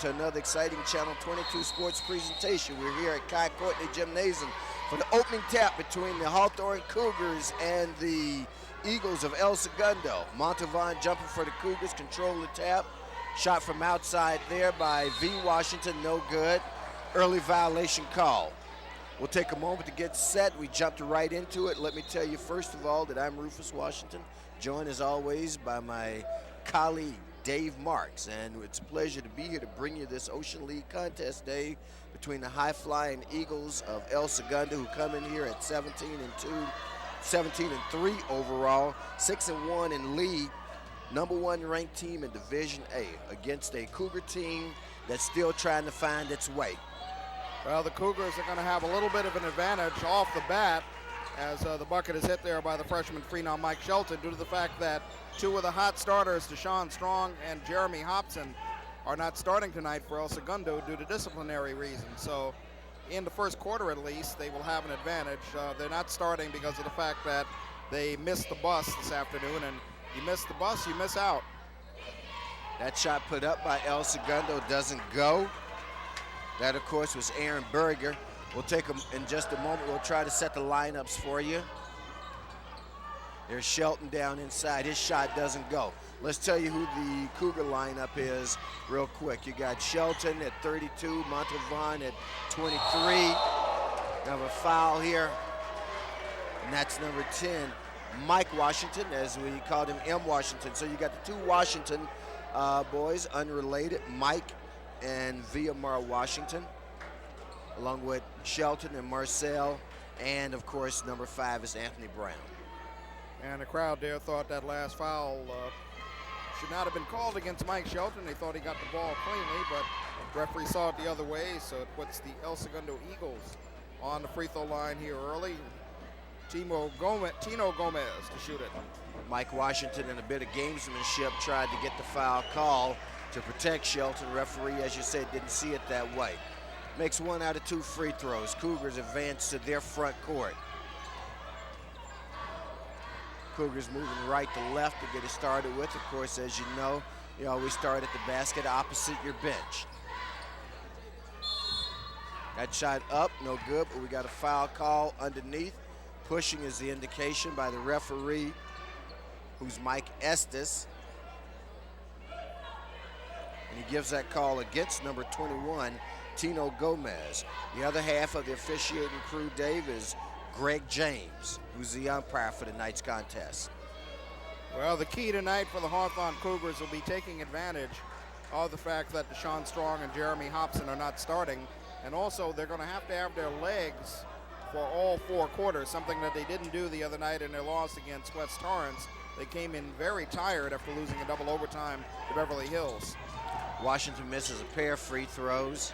to another exciting Channel 22 sports presentation. We're here at Kai Courtney Gymnasium for the opening tap between the Hawthorne Cougars and the Eagles of El Segundo. Montalvan jumping for the Cougars, control the tap. Shot from outside there by V. Washington, no good. Early violation call. We'll take a moment to get set. We jumped right into it. Let me tell you first of all that I'm Rufus Washington, joined as always by my colleague Dave Marks, and it's a pleasure to be here to bring you this Ocean League contest day between the high-flying Eagles of El Segundo, who come in here at 17-3 overall, 6-1 in league, number one ranked team in Division A, against a Cougar team that's still trying to find its way. Well, the Cougars are going to have a little bit of an advantage off the bat as the bucket is hit there by the freshman Freenon Mike Shelton due to the fact that two of the hot starters, Deshaun Strong and Jeremy Hobson, are not starting tonight for El Segundo due to disciplinary reasons. So in the first quarter at least, they will have an advantage. They're not starting because of the fact that they missed the bus this afternoon, and you miss the bus, you miss out. That shot put up by El Segundo doesn't go. That, of course, was Aaron Berger. We'll take them in just a moment. We'll try to set the lineups for you. There's Shelton down inside. His shot doesn't go. Let's tell you who the Cougar lineup is real quick. You got Shelton at 32, Montalvan at 23. We have a foul here, and that's number 10, Mike Washington, as we called him, M. Washington. So you got the two Washington boys, unrelated, Mike and Viamar Washington, along with Shelton and Marcel, and of course number 5 is Anthony Brown. And the crowd there thought that last foul should not have been called against Mike Shelton. They thought he got the ball cleanly, but the referee saw it the other way, so it puts the El Segundo Eagles on the free throw line here early. Tino Gomez to shoot it. Mike Washington, in a bit of gamesmanship, tried to get the foul call to protect Shelton. Referee, as you said, didn't see it that way. Makes 1 out of 2 free throws. Cougars advance to their front court. Cougars moving right to left to get it started with. Of course, as you know, you always start at the basket opposite your bench. That shot up, no good, but we got a foul call underneath. Pushing is the indication by the referee, who's Mike Estes. And he gives that call against number 21, Tino Gomez. The other half of the officiating crew, Dave, is Greg James, who's the umpire for tonight's contest. Well, the key tonight for the Hawthorne Cougars will be taking advantage of the fact that Deshaun Strong and Jeremy Hobson are not starting. And also, they're going to have their legs for all 4 quarters, something that they didn't do the other night in their loss against West Torrance. They came in very tired after losing a double overtime to Beverly Hills. Washington misses a pair of free throws.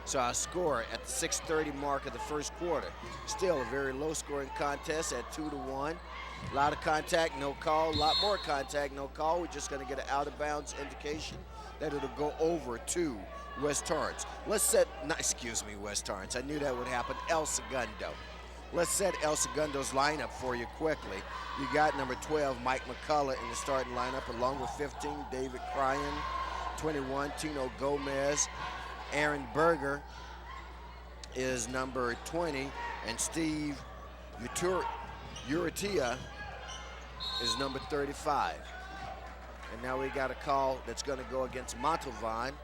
So our score at the 6:30 mark of the first quarter. Still a very low-scoring contest at 2-1. A lot of contact, no call. A lot more contact, no call. We're just going to get an out-of-bounds indication that it'll go over to West Torrance. West Torrance. I knew that would happen. El Segundo. Let's set El Segundo's lineup for you quickly. You got number 12, Mike McCullough, in the starting lineup, along with 15, David Cryan, 21, Tino Gomez. Aaron Berger is number 20, and Steve Uritia is number 35. And now we got a call that's going to go against Montalvan,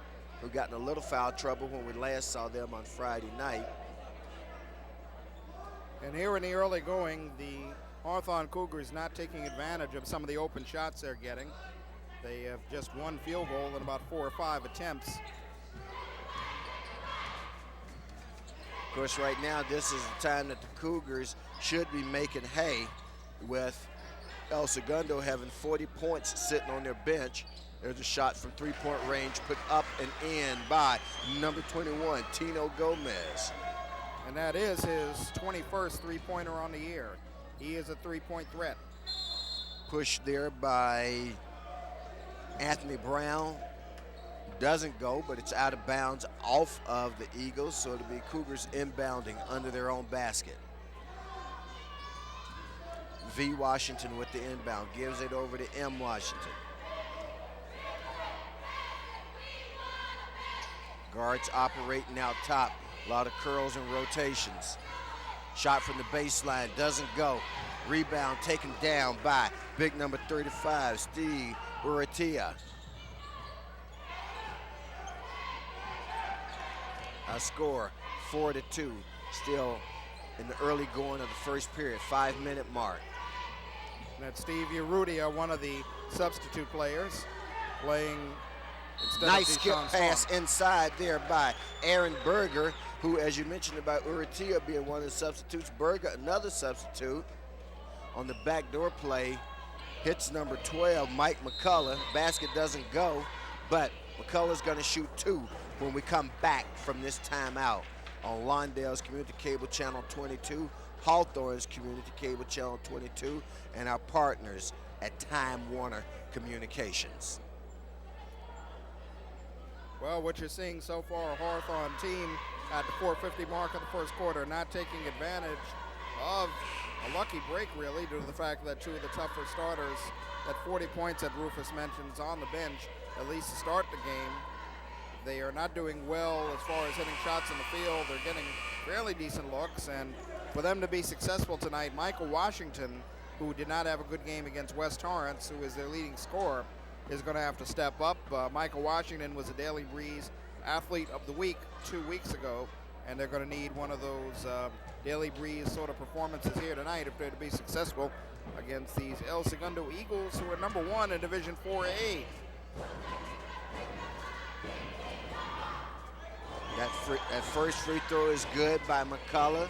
who got in a little foul trouble when we last saw them on Friday night. And here in the early going, the Hawthorne Cougars not taking advantage of some of the open shots they're getting. They have just 1 field goal in about 4 or 5 attempts. Of course, right now, this is the time that the Cougars should be making hay, with El Segundo having 40 points sitting on their bench. There's a shot from 3-point range put up and in by number 21, Tino Gomez. And that is his 21st three-pointer on the year. He is a 3-point threat. Pushed there by Anthony Brown. Doesn't go, but it's out of bounds off of the Eagles, so it'll be Cougars inbounding under their own basket. V. Washington with the inbound, gives it over to M. Washington. Guards operating out top. A lot of curls and rotations. Shot from the baseline, doesn't go. Rebound taken down by big number 35, Steve Urrutia. Our score, 4-2. Still in the early going of the first period, 5-minute mark. That's Steve Urrutia, one of the substitute players, playing instead Nice of skip Deshaun pass Strong. inside there by Aaron Berger, who, as you mentioned about Urrutia being one of the substitutes, Berger, another substitute, on the backdoor play, hits number 12, Mike McCullough. Basket doesn't go, but McCullough's gonna shoot 2 when we come back from this timeout on Lawndale's Community Cable Channel 22, Hawthorne's Community Cable Channel 22, and our partners at Time Warner Communications. Well, what you're seeing so far, a Hawthorne team at the 4:50 mark of the first quarter, not taking advantage of a lucky break, really, due to the fact that 2 of the tougher starters, that 40 points that Rufus mentions on the bench, at least to start the game. They are not doing well as far as hitting shots in the field. They're getting fairly decent looks, and for them to be successful tonight, Michael Washington, who did not have a good game against West Torrance, who is their leading scorer, is going to have to step up. Michael Washington was a Daily Breeze Athlete of the Week 2 weeks ago, and they're going to need one of those Daily Breeze sort of performances here tonight if they're to be successful against these El Segundo Eagles, who are number 1 in Division 4A. That first free throw is good by McCullough.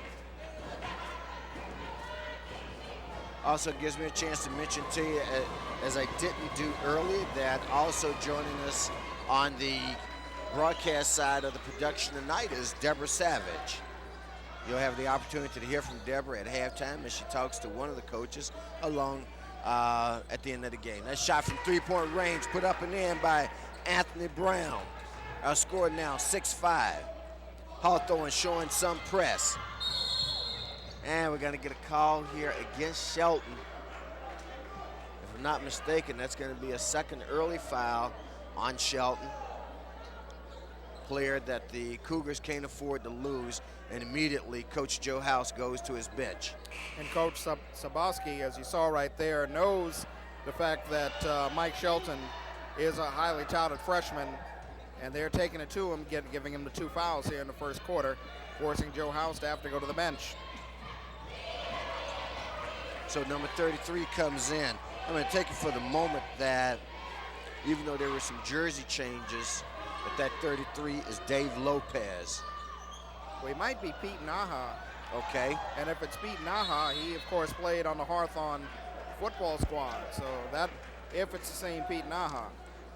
Also gives me a chance to mention to you, as I didn't do earlier, that also joining us on the broadcast side of the production tonight is Deborah Savage. You'll have the opportunity to hear from Deborah at halftime as she talks to one of the coaches along at the end of the game. That shot from three-point range put up and in by Anthony Brown. Our score now 6-5. Hawthorne showing some press. And we're going to get a call here against Shelton. If I'm not mistaken, that's going to be a second early foul on Shelton. Player that the Cougars can't afford to lose, and immediately Coach Joe House goes to his bench. And Coach Saboski, as you saw right there, knows the fact that Mike Shelton is a highly touted freshman, and they're taking it to him, giving him the 2 fouls here in the first quarter, forcing Joe House to have to go to the bench. So number 33 comes in. I'm going to take it for the moment that even though there were some jersey changes, that 33 is Dave Lopez. Well, he might be Pete Naha. Okay. And if it's Pete Naha, he, of course, played on the Hawthorne football squad. So that, if it's the same Pete Naha.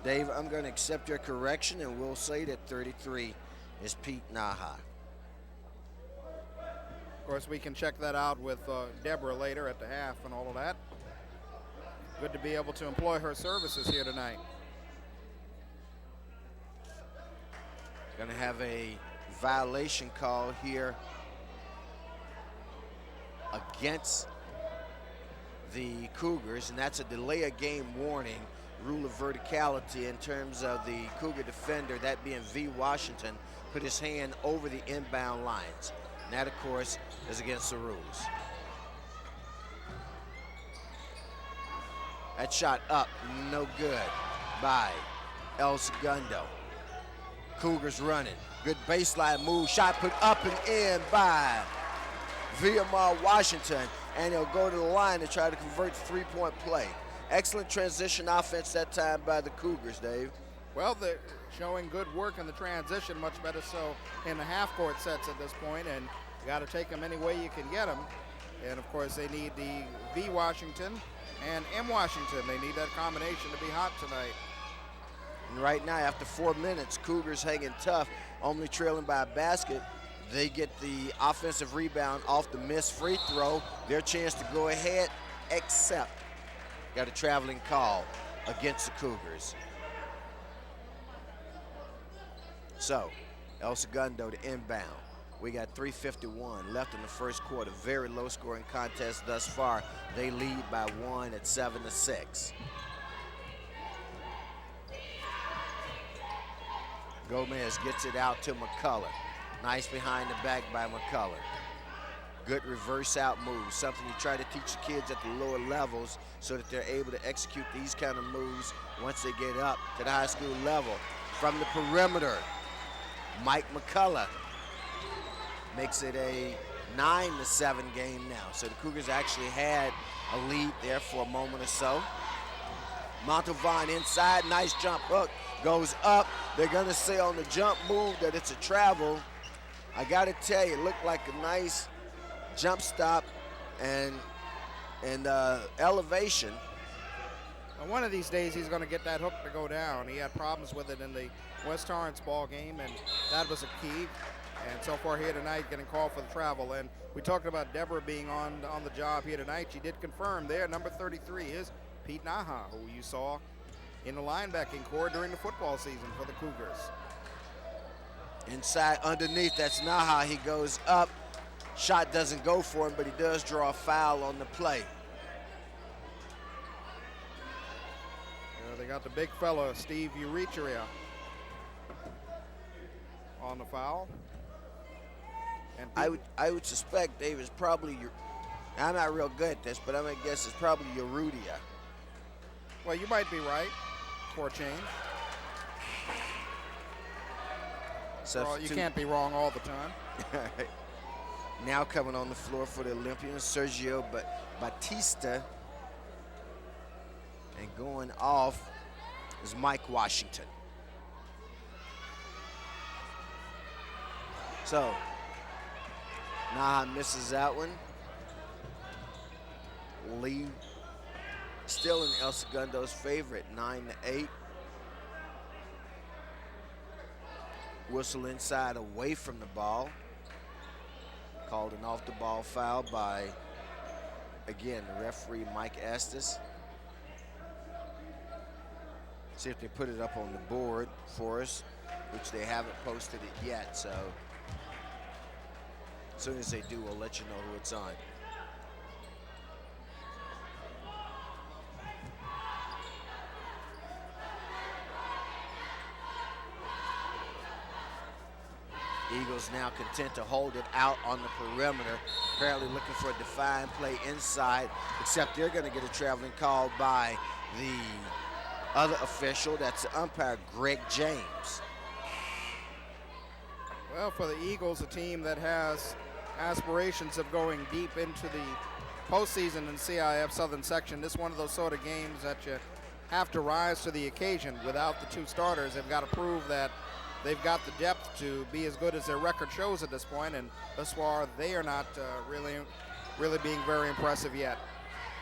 Dave, I'm going to accept your correction, and we'll say that 33 is Pete Naha. Of course, we can check that out with Deborah later at the half and all of that. Good to be able to employ her services here tonight. Going to have a violation call here against the Cougars, and that's a delay of game warning, rule of verticality in terms of the Cougar defender, that being V. Washington, put his hand over the inbound lines. And that, of course, is against the rules. That shot up, no good by El Segundo. Cougars running. Good baseline move. Shot put up and in by Villamar Washington. And he'll go to the line to try to convert three-point play. Excellent transition offense that time by the Cougars, Dave. Well, they're showing good work in the transition, much better so in the half-court sets at this point, and you got to take them any way you can get them. And, of course, they need the V. Washington and M. Washington. They need that combination to be hot tonight. And right now, after 4 minutes, Cougars hanging tough, only trailing by a basket. They get the offensive rebound off the missed free throw. Their chance to go ahead, except got a traveling call against the Cougars. So, El Segundo to inbound. We got 3:51 left in the first quarter. Very low scoring contest thus far. They lead by 1 at 7-6. Gomez gets it out to McCullough. Nice behind the back by McCullough. Good reverse out move, something you try to teach the kids at the lower levels so that they're able to execute these kind of moves once they get up to the high school level. From the perimeter, Mike McCullough makes it a 9-7 game now. So the Cougars actually had a lead there for a moment or so. Montalvan inside, nice jump hook, goes up. They're gonna say on the jump move that it's a travel. I gotta tell you, it looked like a nice jump stop and elevation. And one of these days he's going to get that hook to go down. He had problems with it in the West Torrance ball game, and that was a key. And so far here tonight, getting called for the travel. And we talked about Deborah being on the job here tonight. She did confirm there. Number 33 is Pete Naha, who you saw in the linebacking core during the football season for the Cougars. Inside underneath, that's Naha. He goes up. Shot doesn't go for him, but he does draw a foul on the play. They got the big fella, Steve Uricheria, on the foul. And I would suspect David's probably, I'm not real good at this, but I'm gonna guess it's probably Urudia. Well, you might be right for a change. Well, you can't be wrong all the time. Now coming on the floor for the Olympians, Sergio Batista. And going off is Mike Washington. So, Naha misses that one. Lee still in El Segundo's favorite, 9-8. Whistle inside away from the ball. Called an off the ball foul by, again, the referee Mike Estes. See if they put it up on the board for us, which they haven't posted it yet, so as soon as they do, we'll let you know who it's on. Eagles now content to hold it out on the perimeter, apparently looking for a defined play inside, except they're going to get a traveling call by the other official. That's the umpire, Greg James. Well, for the Eagles, a team that has aspirations of going deep into the postseason in CIF Southern Section, this is one of those sort of games that you have to rise to the occasion. Without the two starters, they've got to prove that they've got the depth to be as good as their record shows at this point, and thus far they are not really being very impressive yet.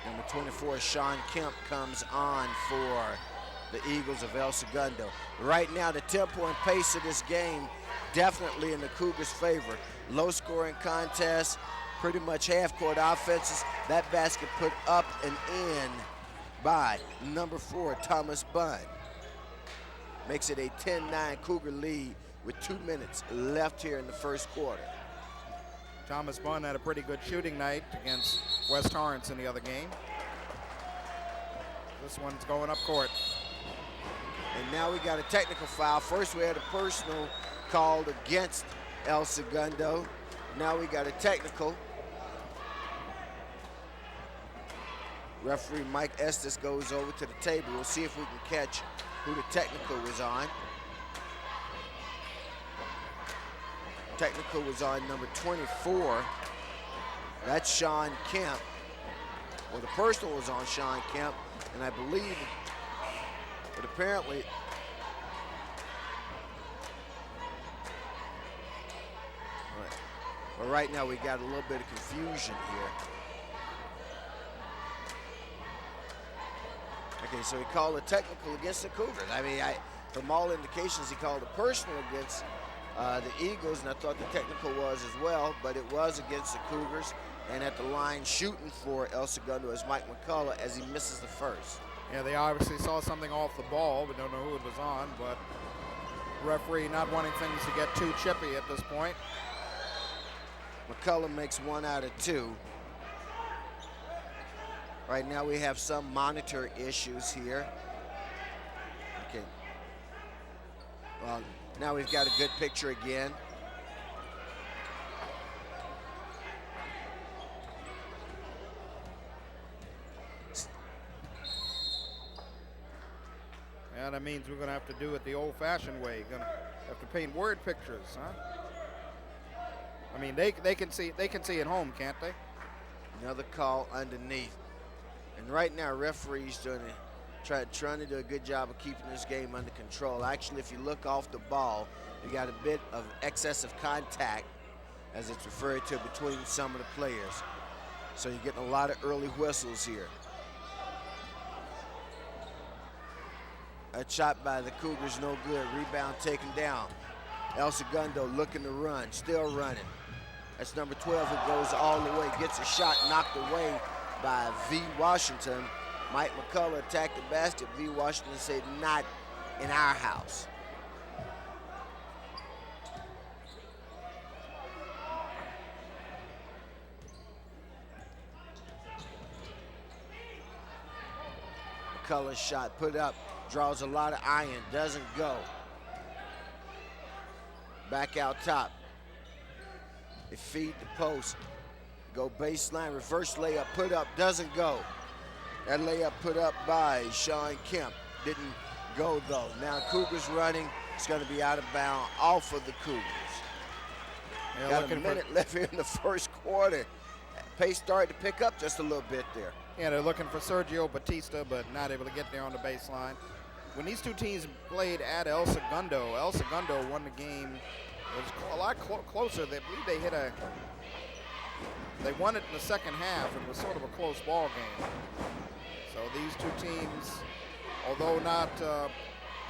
Number 24, Sean Kemp, comes on for the Eagles of El Segundo. Right now, the tempo and pace of this game definitely in the Cougars' favor. Low-scoring contest, pretty much half-court offenses. That basket put up and in by number 4, Thomas Bunn. Makes it a 10-9 Cougar lead with 2 minutes left here in the first quarter. Thomas Bunn had a pretty good shooting night against West Torrance in the other game. This one's going up court. And now we got a technical foul. First we had a personal called against El Segundo. Now we got a technical. Referee Mike Estes goes over to the table. We'll see if we can catch who the technical was on. Technical was on number 24. That's Sean Kemp. Well, the personal was on Sean Kemp, and I believe, but apparently, but right now we got a little bit of confusion here. Okay, so he called a technical against the Cougars. I mean, from all indications, he called a personal against the Eagles, and I thought the technical was as well, but it was against the Cougars. And at the line shooting for El Segundo is Mike McCullough as he misses the first. Yeah, they obviously saw something off the ball. We don't know who it was on, but referee not wanting things to get too chippy at this point. McCullough makes 1 out of 2. Right now we have some monitor issues here. Okay. Well, now we've got a good picture again. Yeah, that means we're going to have to do it the old-fashioned way. Going to have to paint word pictures, huh? I mean, they can see at home, can't they? Another call underneath. And right now, referees trying to do a good job of keeping this game under control. Actually, if you look off the ball, you got a bit of excessive contact, as it's referred to, between some of the players. So you're getting a lot of early whistles here. A shot by the Cougars, no good. Rebound taken down. El Segundo looking to run, still running. That's number 12 who goes all the way, gets a shot knocked away by V. Washington. Mike McCullough attacked the basket. V. Washington said, not in our house. McCullough's shot put up, draws a lot of iron, doesn't go. Back out top. They feed the post. Go baseline, reverse layup, put up, doesn't go. That layup put up by Sean Kemp. Didn't go though. Now Cougars running. It's going to be out of bounds off of the Cougars. Got a minute left here in the first quarter. Pace started to pick up just a little bit there. Yeah, they're looking for Sergio Batista, but not able to get there on the baseline. When these two teams played at El Segundo won the game. It was a lot closer. They believe they won it in the second half. It was sort of a close ball game. So these two teams, although not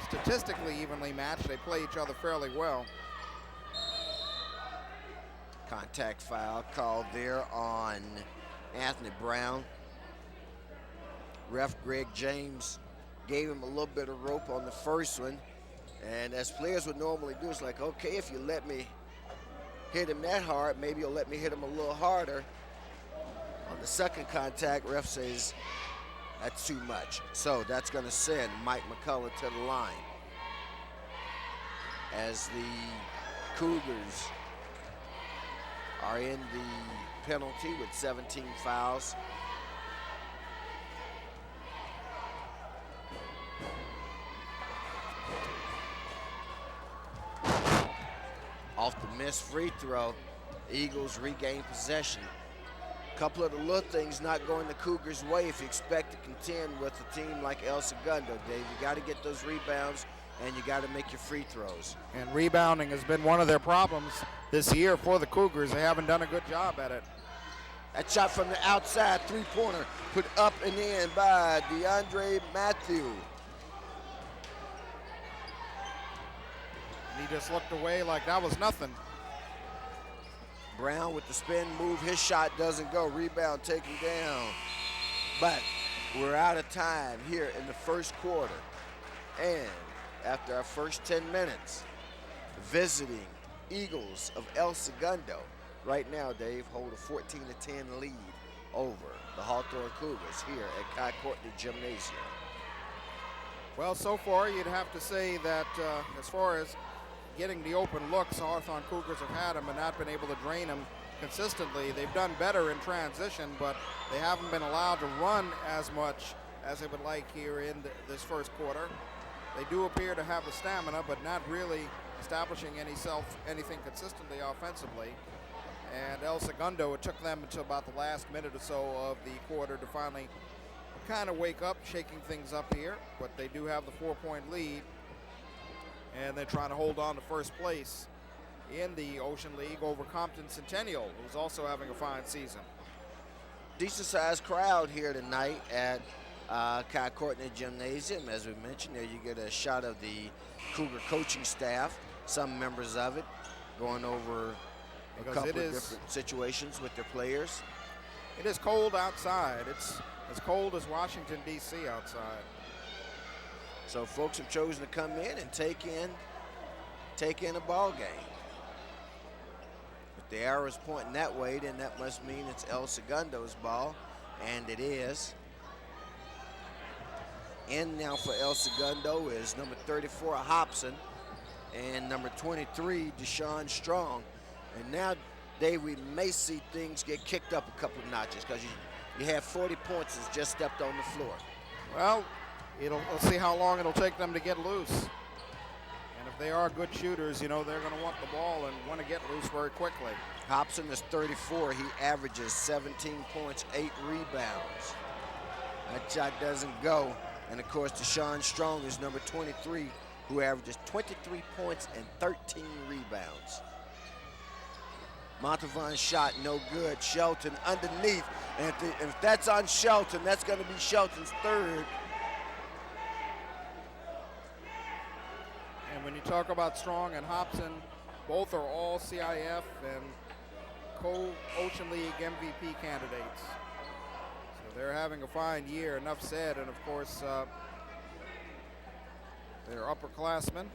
statistically evenly matched, they play each other fairly well. Contact foul called there on Anthony Brown. Ref Greg James gave him a little bit of rope on the first one. And as players would normally do, it's like, okay, if you let me hit him that hard, maybe you'll let me hit him a little harder. On the second contact, ref says that's too much. So that's going to send Mike McCullough to the line. As the Cougars are in the penalty with 17 fouls. Off the missed free throw, Eagles regain possession. A couple of the little things not going the Cougars' way if you expect to contend with a team like El Segundo, Dave. You got to get those rebounds and you got to make your free throws. And rebounding has been one of their problems this year for the Cougars. They haven't done a good job at it. That shot from the outside, three-pointer, put up and in by DeAndre Matthew. He just looked away like that was nothing. Brown with the spin move, his shot doesn't go. Rebound taken down. But we're out of time here in the first quarter. And after our first 10 minutes, visiting Eagles of El Segundo, right now, Dave, hold a 14-10 lead over the Hawthorne Cougars here at Kai Courtney Gymnasium. Well, so far you'd have to say that as far as getting the open looks, the Hawthorne Cougars have had them and not been able to drain them consistently. They've done better in transition, but they haven't been allowed to run as much as they would like here in this first quarter. They do appear to have the stamina, but not really establishing anything consistently offensively. And El Segundo, it took them until about the last minute or so of the quarter to finally kind of wake up, shaking things up here. But they do have the 4-point lead. And they're trying to hold on to first place in the Ocean League over Compton Centennial, who's also having a fine season. Decent-sized crowd here tonight at Kai Courtney Gymnasium. As we mentioned there, you get a shot of the Cougar coaching staff, some members of it, going over a couple of different situations with their players. It is cold outside. It's as cold as Washington, D.C. outside. So folks have chosen to come in and take in a ball game. If the arrow is pointing that way, then that must mean it's El Segundo's ball, and it is. In now for El Segundo is number 34, Hobson. and number 23, Deshaun Strong. And now, Dave, we may see things get kicked up a couple of notches because you have 40 points that's just stepped on the floor. Well, let's see how long it'll take them to get loose. And if they are good shooters, you know, they're going to want the ball and want to get loose very quickly. Hobson is 34. He averages 17 points, 8 rebounds. That shot doesn't go. And, of course, Deshaun Strong is number 23, who averages 23 points and 13 rebounds. Montavon's shot no good. Shelton underneath. And if that's on Shelton, that's going to be Shelton's third. And when you talk about Strong and Hobson, both are all CIF and co-Ocean League MVP candidates. So they're having a fine year, enough said. And, of course, they're upperclassmen.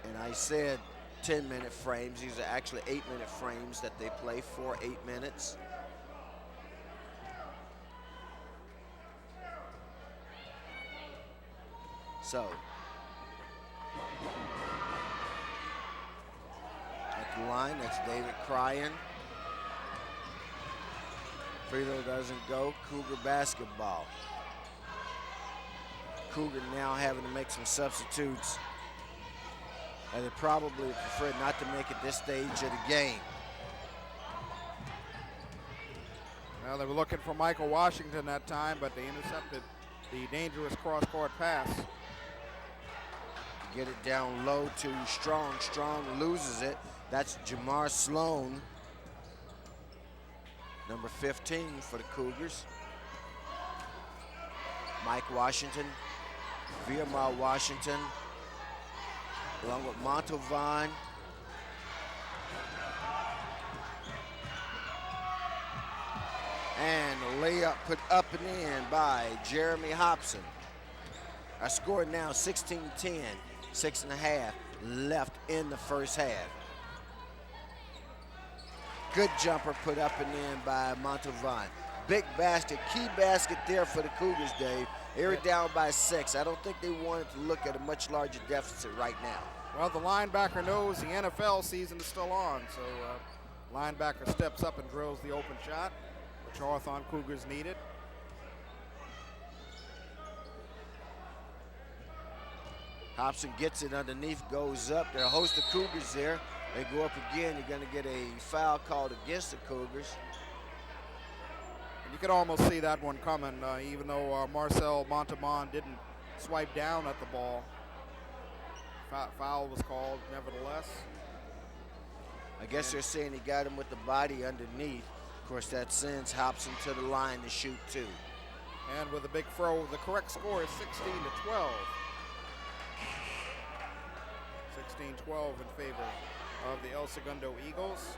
And I said 10-minute frames. These are actually 8-minute frames that they play for 8 minutes. So, at the line, that's David Cryan. Free throw doesn't go. Cougar basketball. Cougar now having to make some substitutes. And they probably prefer not to make it this stage of the game. Well, they were looking for Michael Washington that time, but they intercepted the dangerous cross-court pass. Get it down low to Strong. Strong loses it. That's Jamar Sloan, number 15 for the Cougars. Mike Washington, Viamar Washington, along with Montavon. And a layup put up and in by Jeremy Hobson. Our score now 16-10, 6.5 left in the first half. Good jumper put up and in by Montavon. Big basket, key basket there for the Cougars, Dave. They were down by 6. I don't think they wanted to look at a much larger deficit right now. Well, the linebacker knows the NFL season is still on, so linebacker steps up and drills the open shot, which Hawthorne Cougars needed. Hobson gets it underneath, goes up. There are a host of Cougars there. They go up again. You're going to get a foul called against the Cougars. And you could almost see that one coming, even though Marcel Montavon didn't swipe down at the ball. Foul was called, nevertheless. I guess they're saying he got him with the body underneath. Of course, that sends Hobson to the line to shoot 2. And with a big throw, the correct score is 16-12. 16-12 in favor of the El Segundo Eagles.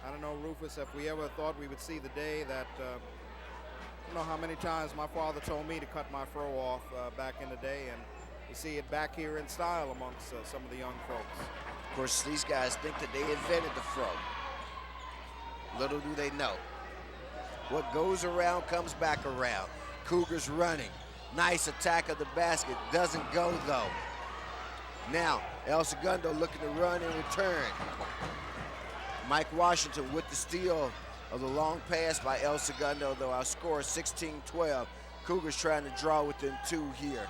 I don't know, Rufus, if we ever thought we would see the day that, I don't know how many times my father told me to cut my fro off back in the day, and you see it back here in style amongst some of the young folks. Of course, these guys think that they invented the fro. Little do they know. What goes around comes back around. Cougars running. Nice attack of the basket. Doesn't go, though. Now, El Segundo looking to run and return. Mike Washington with the steal of the long pass by El Segundo, though our score is 16-12. Cougars trying to draw within 2 here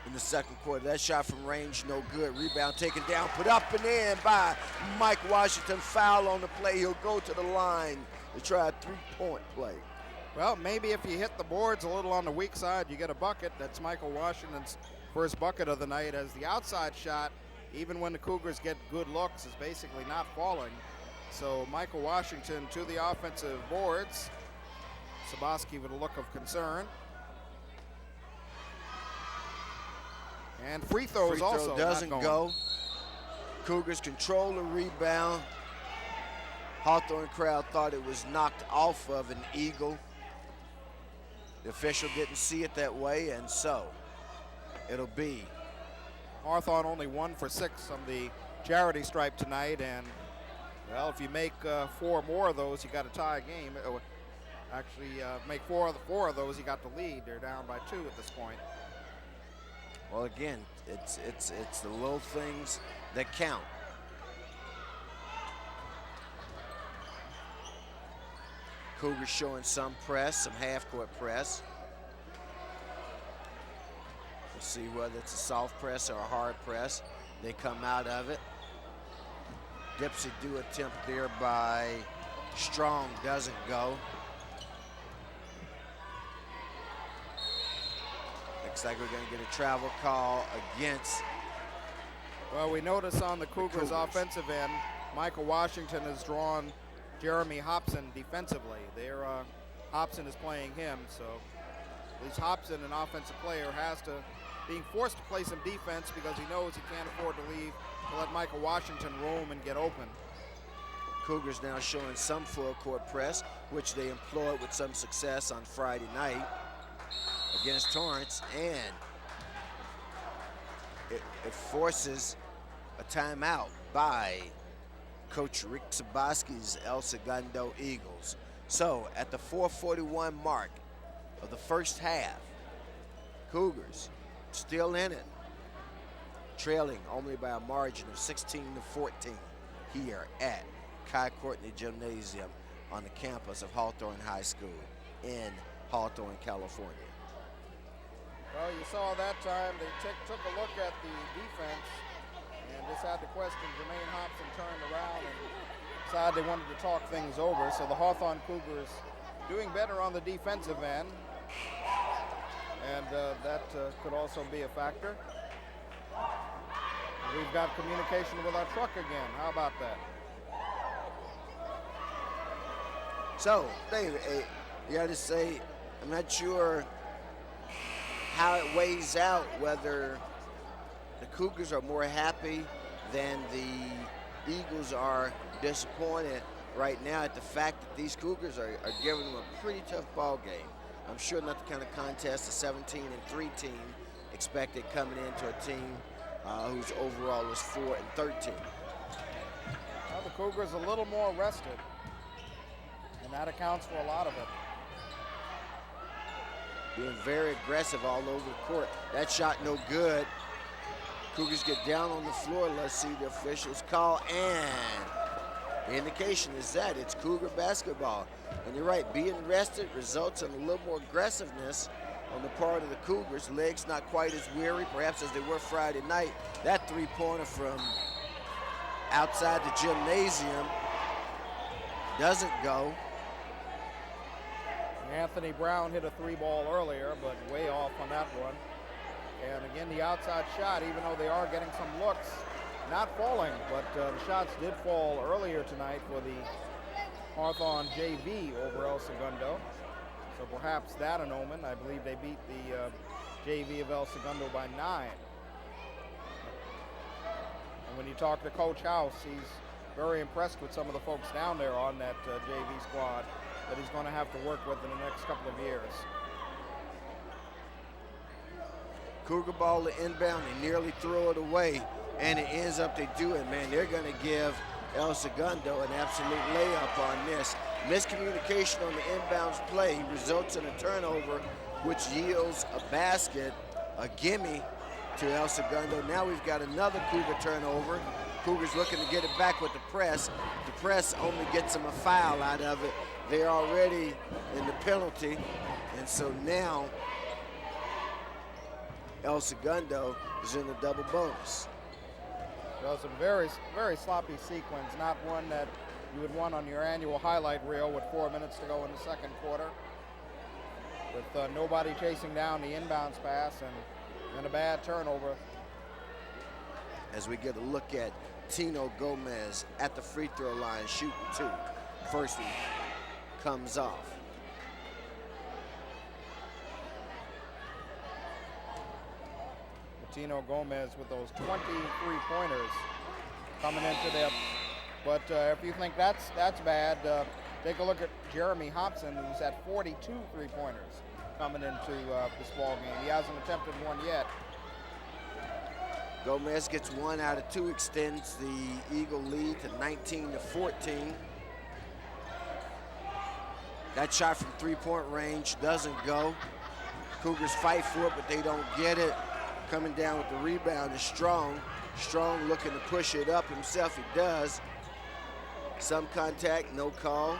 in the second quarter. That shot from range, no good. Rebound taken down, put up and in by Mike Washington. Foul on the play. He'll go to the line to try a 3-point play. Well, maybe if you hit the boards a little on the weak side, you get a bucket. That's Michael Washington's first bucket of the night, as the outside shot, even when the Cougars get good looks, is basically not falling. So Michael Washington to the offensive boards. Saboski with a look of concern. And free throws also doesn't go. Cougars control the rebound. Hawthorne crowd thought it was knocked off of an Eagle. The official didn't see it that way, and so it'll be. Hawthorne only 1 for 6 on the charity stripe tonight, and well, if you make 4 more of those, you got to tie a game. actually make four of those. He got the lead. They're down by 2 at this point. Well, again, it's the little things that count. Cougars showing some press, some half-court press. We'll see whether it's a soft press or a hard press. They come out of it. Dipsy do attempt there by Strong, doesn't go. Looks like we're going to get a travel call against. Well, we notice on the Cougars offensive end, Michael Washington has drawn Jeremy Hobson defensively. Hobson is playing him, so at least Hobson, an offensive player, being forced to play some defense because he knows he can't afford to leave to let Michael Washington roam and get open. Cougars now showing some full court press, which they employed with some success on Friday night against Torrance, and it forces a timeout by Coach Rick Saboski's El Segundo Eagles. So at the 4:41 mark of the first half, Cougars still in it, trailing only by a margin of 16-14 here at Kai Courtney Gymnasium on the campus of Hawthorne High School in Hawthorne, California. Well, you saw that time they took a look at the defense and just had to question. Jermaine Hobson turned around and decided they wanted to talk things over. So the Hawthorne Cougars doing better on the defensive end, and that could also be a factor. We've got communication with our truck again. How about that? So, Dave, you got to say, I'm not sure how it weighs out, whether the Cougars are more happy than the Eagles are disappointed right now at the fact that these Cougars are giving them a pretty tough ball game. I'm sure not the kind of contest a 17-3 team expected coming into a team whose overall is 4-13. Well, the Cougars a little more rested, and that accounts for a lot of it. Being very aggressive all over the court. That shot no good. Cougars get down on the floor. Let's see the officials call, and the indication is that it's Cougar basketball. And you're right, being rested results in a little more aggressiveness on the part of the Cougars. Legs not quite as weary, perhaps as they were Friday night. That three-pointer from outside the gymnasium doesn't go. Anthony Brown hit a 3-ball earlier, but way off on that one. And again, the outside shot, even though they are getting some looks, not falling, but the shots did fall earlier tonight for the Hawthorne JV over El Segundo. So perhaps that an omen. I believe they beat the JV of El Segundo by 9. And when you talk to Coach House, he's very impressed with some of the folks down there on that JV squad that he's going to have to work with in the next couple of years. Cougar ball to inbound, they nearly throw it away, and it ends up they do it, man. They're going to give El Segundo an absolute layup on this. Miscommunication on the inbounds play results in a turnover, which yields a basket, a gimme to El Segundo. Now we've got another Cougar turnover. Cougars looking to get it back with the press. The press only gets them a foul out of it. They're already in the penalty, and so now El Segundo is in the double bonus. Well, some very, very sloppy sequence, not one that you would want on your annual highlight reel with 4 minutes to go in the second quarter. With nobody chasing down the inbounds pass and a bad turnover. As we get a look at Tino Gomez at the free throw line shooting 2. First one comes off. Tino Gomez with those 23 pointers coming into them. But if you think that's bad, take a look at Jeremy Hobson, who's at 42 3-pointers coming into this ball game. He hasn't attempted one yet. Gomez gets 1 out of 2, extends the Eagle lead to 19-14. That shot from three-point range doesn't go. Cougars fight for it, but they don't get it. Coming down with the rebound is Strong. Strong looking to push it up himself. He does. Some contact, no call.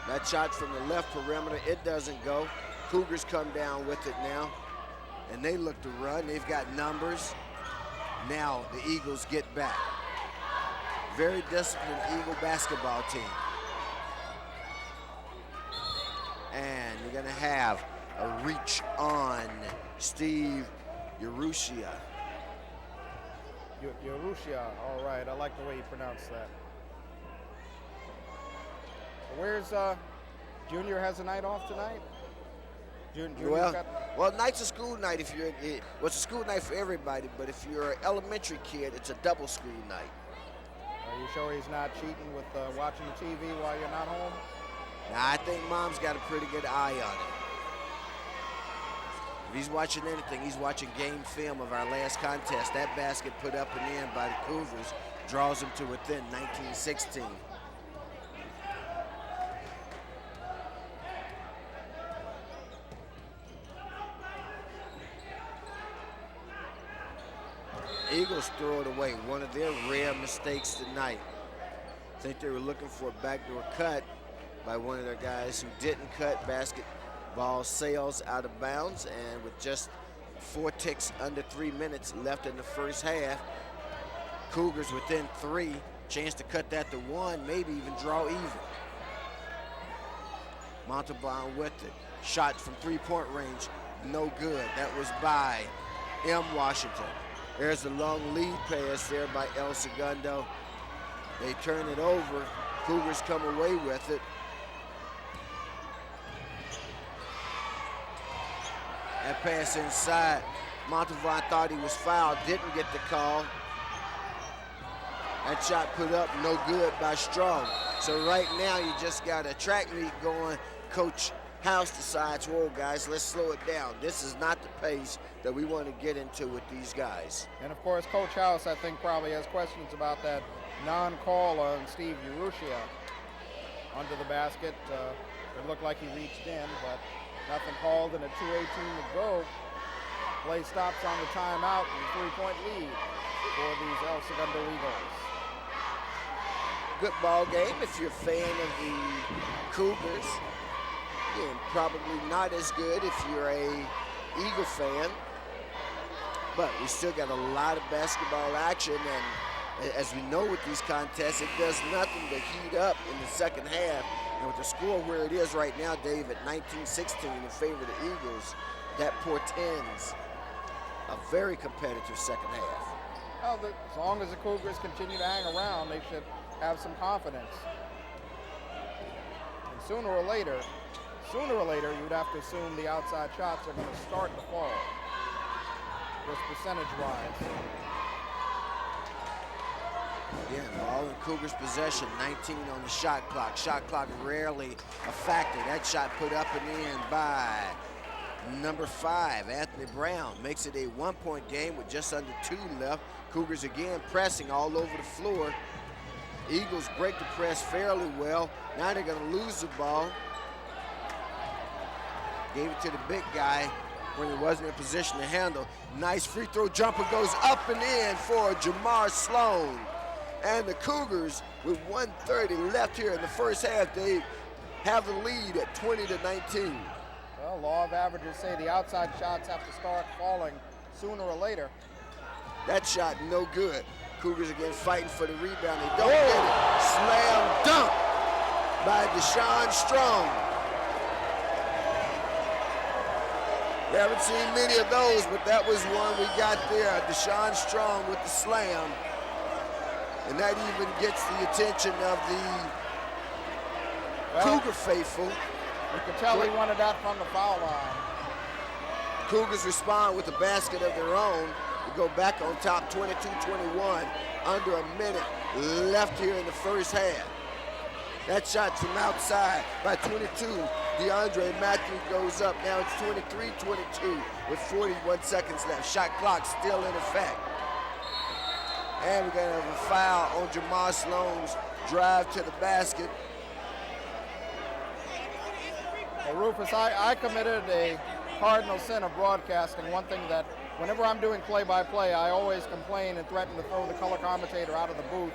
That shot from the left perimeter, it doesn't go. Cougars come down with it now, and they look to run. They've got numbers. Now the Eagles get back. Very disciplined Eagle basketball team. And you're gonna have a reach on Steve Urrutia. Urrutia, all right, I like the way you pronounce that. Where's Junior has a night off tonight? Well, night's a school night if you're, well, it's a school night for everybody, but if you're an elementary kid, it's a double school night. Are you sure he's not cheating with watching TV while you're not home? Now, I think Mom's got a pretty good eye on him. If he's watching anything, he's watching game film of our last contest. That basket put up and in by the Cougars draws him to within 19-16. Eagles throw it away, one of their rare mistakes tonight. I think they were looking for a backdoor cut by one of their guys who didn't cut. Basketball sails out of bounds, and with just 4 ticks under 3 minutes left in the first half, Cougars within 3, chance to cut that to 1, maybe even draw even. Montalban with it, shot from three-point range, no good. That was by M. Washington. There's a long lead pass there by El Segundo. They turn it over. Cougars come away with it. That pass inside. Montalban thought he was fouled, didn't get the call. That shot put up, no good by Strong. So right now you just got a track meet going. Coach House decides, whoa guys, let's slow it down. This is not the pace that we want to get into with these guys. And of course, Coach House, I think, probably has questions about that non-call on Steve Urrutia under the basket. It looked like he reached in, but nothing called, and a 2:18 to go. Play stops on the timeout and a 3-point lead for these El Segundo Eagles. Good ball game if you're a fan of the Cougars. Again, probably not as good if you're a Eagle fan, but we still got a lot of basketball action, and as we know with these contests, it does nothing but heat up in the second half. And with the score where it is right now, Dave, at 19-16 in favor of the Eagles, that portends a very competitive second half. Well, as long as the Cougars continue to hang around, they should have some confidence. And sooner or later, you'd have to assume the outside shots are going to start to fall, just percentage-wise. Yeah, ball in Cougars' possession, 19 on the shot clock. Shot clock rarely a factor. That shot put up and in by number 5, Anthony Brown. Makes it a 1-point game with just under 2 left. Cougars again pressing all over the floor. Eagles break the press fairly well. Now they're going to lose the ball. Gave it to the big guy when he wasn't in position to handle. Nice free throw jumper goes up and in for Jamar Sloan. And the Cougars, with 1:30 left here in the first half, they have the lead at 20-19. Well, law of averages say the outside shots have to start falling sooner or later. That shot no good. Cougars again fighting for the rebound. They don't get it. Slam dunk by Deshaun Strong. We haven't seen many of those, but that was one we got there. Deshaun Strong with the slam. And that even gets the attention of the Cougar faithful. You could tell he wanted that from the foul line. Cougars respond with a basket of their own to go back on top 22-21. Under a minute left here in the first half. That shot from outside by 22. DeAndre Matthews goes up. Now it's 23-22 with 41 seconds left. Shot clock still in effect. And we're going to have a foul on Jamar Sloan's drive to the basket. Well, Rufus, I committed a cardinal sin of broadcasting. One thing that whenever I'm doing play-by-play, I always complain and threaten to throw the color commentator out of the booth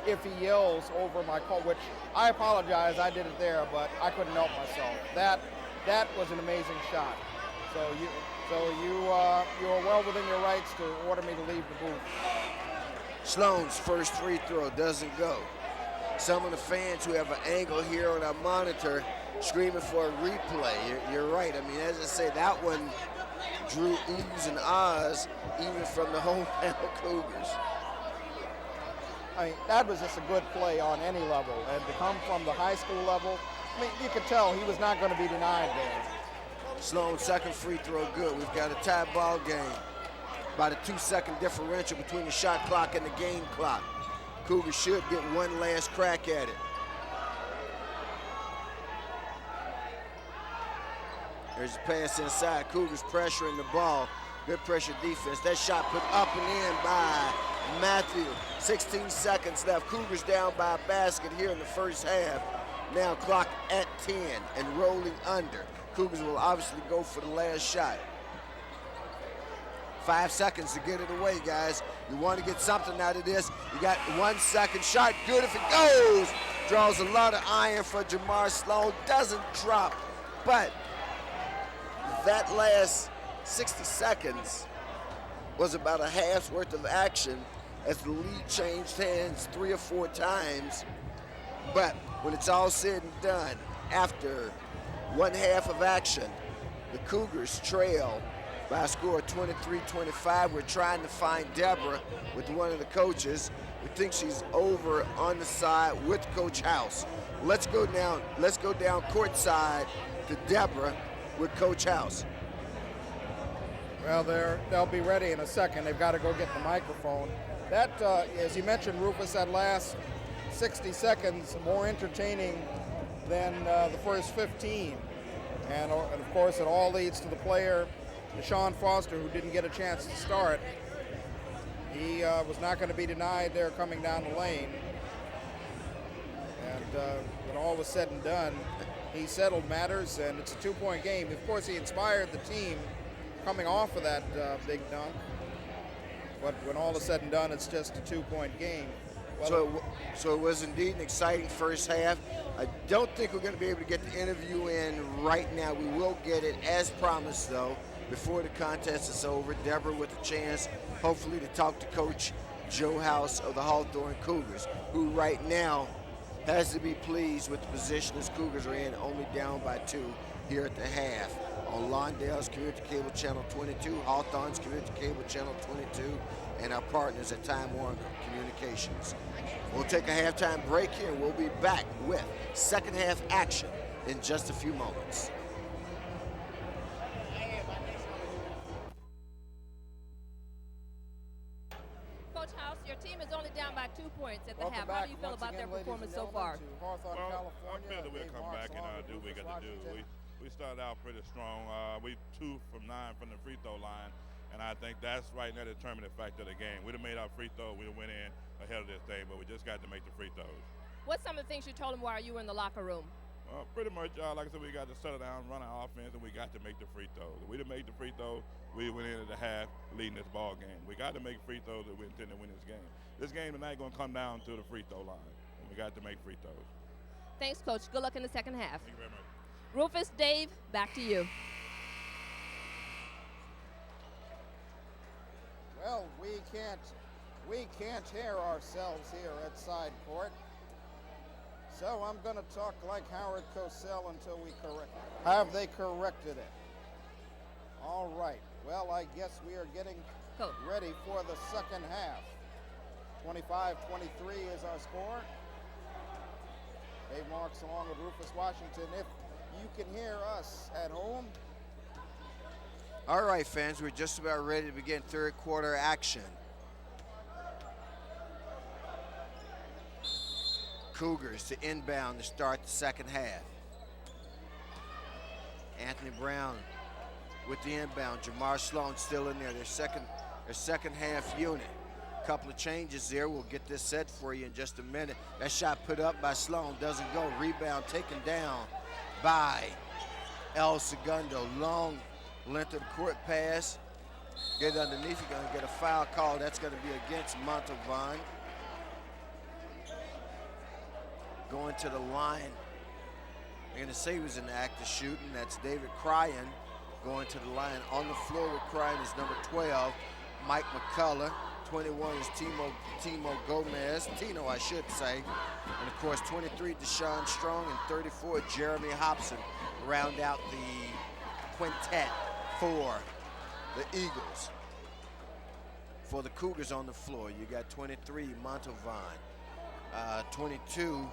if he yells over my call, which I apologize, I did it there, but I couldn't help myself. That was an amazing shot. So you are well within your rights to order me to leave the booth. Sloan's first free throw doesn't go. Some of the fans who have an angle here on our monitor screaming for a replay. You're right. I mean, as I say, that one drew oohs and ahs even from the hometown Cougars. I mean, that was just a good play on any level. And to come from the high school level, I mean, you could tell he was not going to be denied there. Sloan's second free throw good. We've got a tie ball game. About a 2-second differential between the shot clock and the game clock. Cougars should get one last crack at it. There's a pass inside. Cougars pressuring the ball. Good pressure defense. That shot put up and in by Matthew. 16 seconds left. Cougars down by a basket here in the first half. Now clock at 10 and rolling under. Cougars will obviously go for the last shot. 5 seconds to get it away, guys. You want to get something out of this. You got 1 second. Shot good if it goes. Draws a lot of iron for Jamar Sloan. Doesn't drop, but that last 60 seconds was about a half's worth of action as the lead changed hands 3 or 4 times. But when it's all said and done, after 1 half of action, the Cougars trail by a score of 23-25. We're trying to find Deborah with one of the coaches. We think she's over on the side with Coach House. Let's go down courtside to Deborah with Coach House. Well, they'll be ready in a second. They've got to go get the microphone. That, as you mentioned, Rufus, that last 60 seconds more entertaining than the first 15. And of course, it all leads to the player, Deshaun Foster, who didn't get a chance to start. He was not going to be denied there coming down the lane. And when all was said and done, he settled matters, and it's a 2-point game. Of course, he inspired the team coming off of that big dunk. But when all is said and done, it's just a 2-point game. Well, so it was indeed an exciting first half. I don't think we're going to be able to get the interview in right now. We will get it as promised, though, before the contest is over. Deborah with a chance, hopefully, to talk to Coach Joe House of the Hawthorne Cougars, who right now has to be pleased with the position his Cougars are in, only down by 2 here at the half. On Lawndale's Community Cable Channel 22, Hawthorne's Community Cable Channel 22, and our partners at Time Warner Communications. We'll take a halftime break here, and we'll be back with second half action in just a few moments. Coach House, your team is only down by 2 points at the welcome half. back How do you feel once about again, their performance so ladies and far? gentlemen, to Hawthorne, Well, California. I feel that we'll Dave come Marks back and along with do what we Rufus got to do. Washington. We started out pretty strong. We 2 from 9 from the free throw line, and I think that's right now the determining factor of the game. We'd have made our free throw, we'd have went in ahead of this thing, but we just got to make the free throws. What's some of the things you told him while you were in the locker room? Pretty much, like I said, we got to settle down, run our offense, and we got to make the free throws. If we'd have made the free throw, we went into the half leading this ball game. We got to make free throws if we intend to win this game. This game tonight going to come down to the free throw line, and we got to make free throws. Thanks, Coach. Good luck in the second half. Thank you very much. Rufus, Dave, back to you. Well, we can't hear ourselves here at side court. So I'm going to talk like Howard Cosell until we correct it. Have they corrected it? All right. Well, I guess we are getting Coach. ready for the second half. 25-23 is our score. Dave Marks along with Rufus Washington. If you can hear us at home. All right, fans, we're just about ready to begin third quarter action. Cougars to inbound to start the second half. Anthony Brown with the inbound. Jamar Sloan still in there, their second half unit. Couple of changes there. We'll get this set for you in just a minute. That shot put up by Sloan doesn't go. Rebound taken down by El Segundo. Long length of the court pass. Get underneath, you're gonna get a foul call. That's gonna be against Montalvan. Going to the line. They're gonna say he was in the act of shooting. That's David Cryan going to the line. On the floor with Cryan is number 12, Mike McCullough. 21 is Tino Gomez, Tino I should say. And of course 23, Deshaun Strong, and 34, Jeremy Hobson round out the quintet for the Eagles. For the Cougars on the floor, you got 23, Montalvan. 22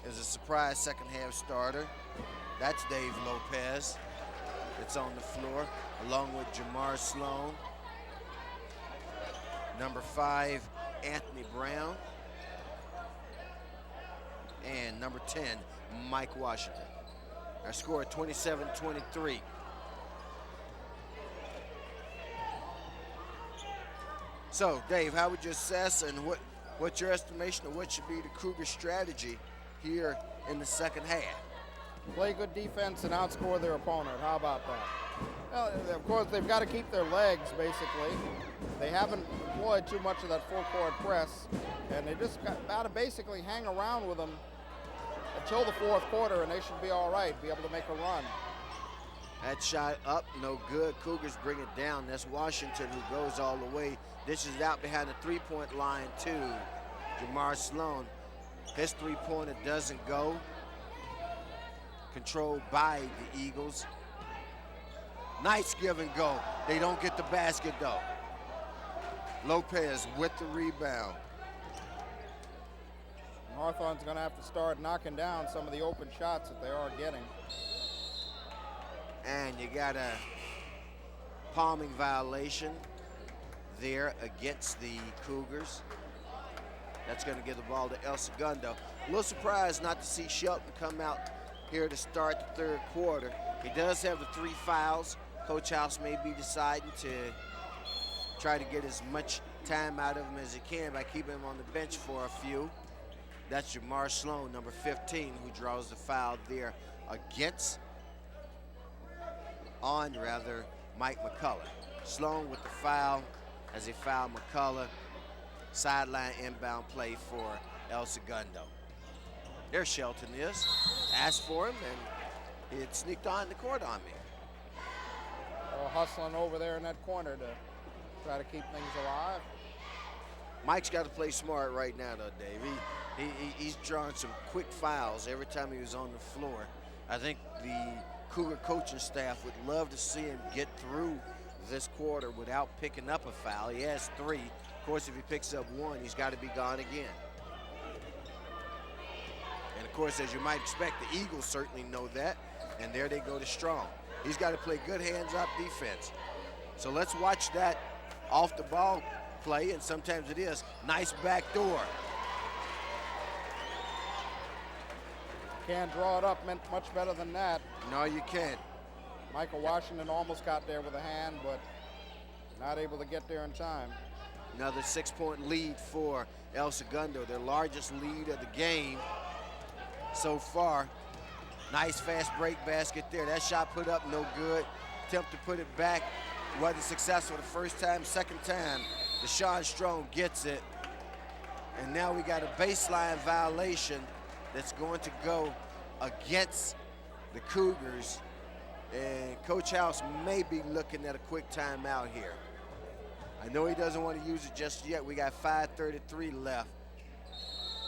is a surprise second half starter. That's Dave Lopez. It's on the floor, along with Jamar Sloan. Number 5, Anthony Brown. And number 10, Mike Washington. Our score 27-23. So, Dave, how would you assess and what's your estimation of what should be the Cougar strategy here in the second half? Play good defense and outscore their opponent. How about that? Well, of course, they've got to keep their legs, basically. They haven't employed too much of that full-court press, and they just got to basically hang around with them until the fourth quarter, and they should be all right, be able to make a run. That shot up, no good. Cougars bring it down. That's Washington who goes all the way. Dishes out behind the three-point line, too. Jamar Sloan. His three-pointer doesn't go. Controlled by the Eagles. Nice give and go. They don't get the basket, though. Lopez with the rebound. Hawthorne's going to have to start knocking down some of the open shots that they are getting. And you got a palming violation there against the Cougars. That's going to give the ball to El Segundo. A little surprised not to see Shelton come out here to start the third quarter. He does have the 3 fouls. Coach House may be deciding to try to get as much time out of him as he can by keeping him on the bench for a few. That's Jamar Sloan, number 15, who draws the foul there against Mike McCullough. Sloan with the foul as he fouled McCullough. Sideline inbound play for El Segundo. There Shelton is. Asked for him, and he had sneaked on the court on me. Hustling over there in that corner to try to keep things alive. Mike's got to play smart right now, though, Dave. He's drawing some quick fouls every time he was on the floor. I think the Cougar coaching staff would love to see him get through this quarter without picking up a foul. He has 3. Of course, if he picks up 1, he's got to be gone again. And of course, as you might expect, the Eagles certainly know that. And there they go to Strong. He's got to play good hands-up defense. So let's watch that off-the-ball play, and sometimes it is. Nice back door. Can't draw it up much better than that. No, you can't. Michael Washington almost got there with a hand, but not able to get there in time. Another 6-point lead for El Segundo, their largest lead of the game so far. Nice fast break basket there. That shot put up, no good. Attempt to put it back, wasn't successful the first time. Second time, Deshaun Strong gets it. And now we got a baseline violation that's going to go against the Cougars. And Coach House may be looking at a quick timeout here. I know he doesn't want to use it just yet. We got 5:33 left.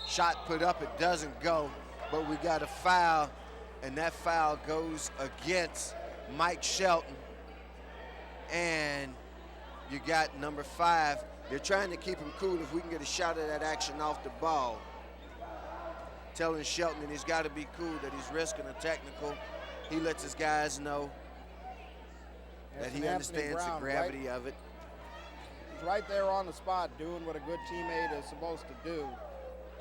Shot put up, it doesn't go, but we got a foul, and that foul goes against Mike Shelton. And you got number 5. They're trying to keep him cool if we can get a shot of that action off the ball. Telling Shelton that he's got to be cool, that he's risking a technical. He lets his guys know that he understands the gravity of it. He's right there on the spot doing what a good teammate is supposed to do.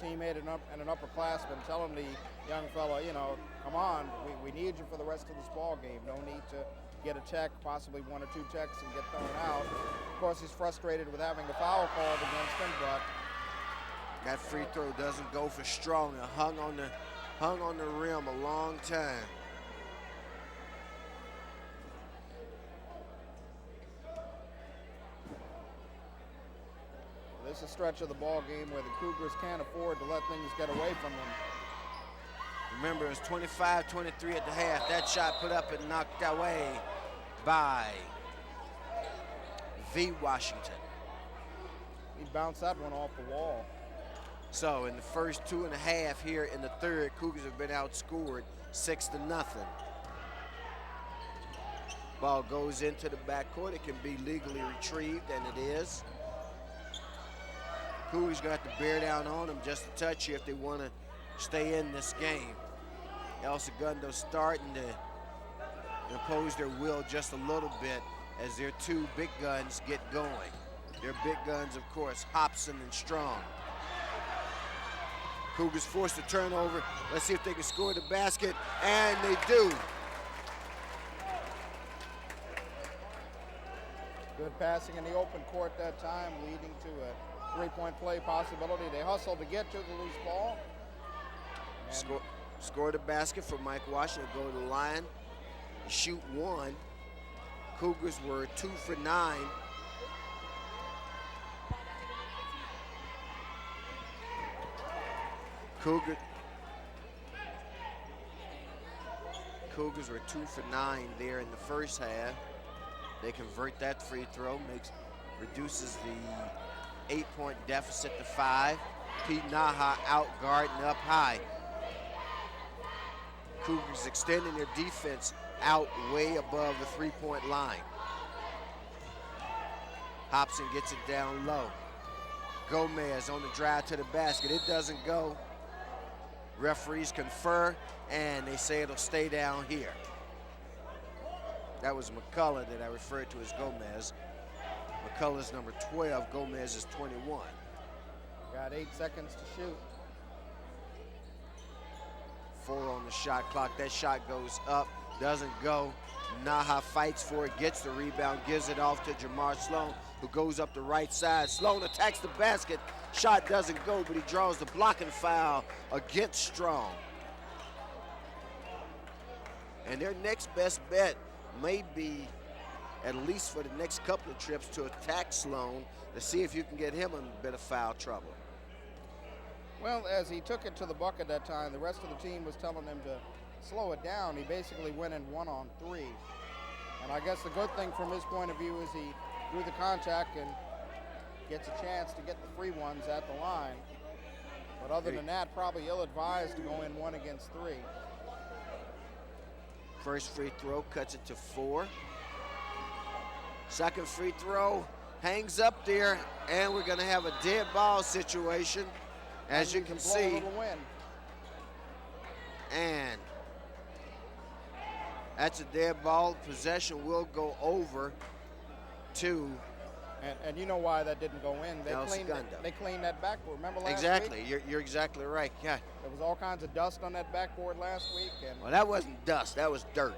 Teammate and an upperclassman telling the young fella, you know, come on, we need you for the rest of this ball game. No need to get a tech, possibly 1 or 2 techs and get thrown out. Of course, he's frustrated with having the foul called against him, but that free throw doesn't go for Strong. It hung on the rim a long time. is a stretch of the ball game where the Cougars can't afford to let things get away from them. Remember, it was 25-23 at the half. That shot put up and knocked away by V. Washington. He bounced that one off the wall. So in the first 2.5 here in the third, Cougars have been outscored 6-0. Ball goes into the backcourt. It can be legally retrieved, and it is. Cougars gonna have to bear down on them just a touch here if they want to stay in this game. El Segundo starting to impose their will just a little bit as their two big guns get going. Their big guns, of course, Hobson and Strong. Cougars forced a turnover. Let's see if they can score the basket, and they do. Good passing in the open court that time, leading to a three-point play possibility. They hustled to get to the loose ball. Score the basket for Mike Washington. Go to the line, shoot one. Cougars were 2 for 9. Cougars were 2 for 9 there in the first half. They convert that free throw, reduces the 8-point deficit to 5. Pete Naha out guarding up high. Cougars extending their defense out way above the 3-point line. Hobson gets it down low. Gomez on the drive to the basket. It doesn't go. Referees confer, and they say it'll stay down here. That was McCullough that I referred to as Gomez. McCullough's number 12, Gomez is 21. Got 8 seconds to shoot. 4 on the shot clock. That shot goes up, doesn't go. Naha fights for it, gets the rebound, gives it off to Jamar Sloan, who goes up the right side. Sloan attacks the basket. Shot doesn't go, but he draws the blocking foul against Strong. And their next best bet may be, at least for the next couple of trips, to attack Sloan to see if you can get him in a bit of foul trouble. Well, as he took it to the bucket that time, the rest of the team was telling him to slow it down. He basically went in 1-on-3. And I guess the good thing from his point of view is he drew the contact and gets a chance to get the free ones at the line. But other than that, probably ill-advised to go in 1 against 3. First free throw cuts it to 4. Second free throw hangs up there, and we're going to have a dead ball situation, as you can see. And that's a dead ball. Possession will go over to. And you know why that didn't go in. They cleaned that backboard. Remember last exactly. week? You're exactly right. Yeah. There was all kinds of dust on that backboard last week. And well, that wasn't dust. That was dirt.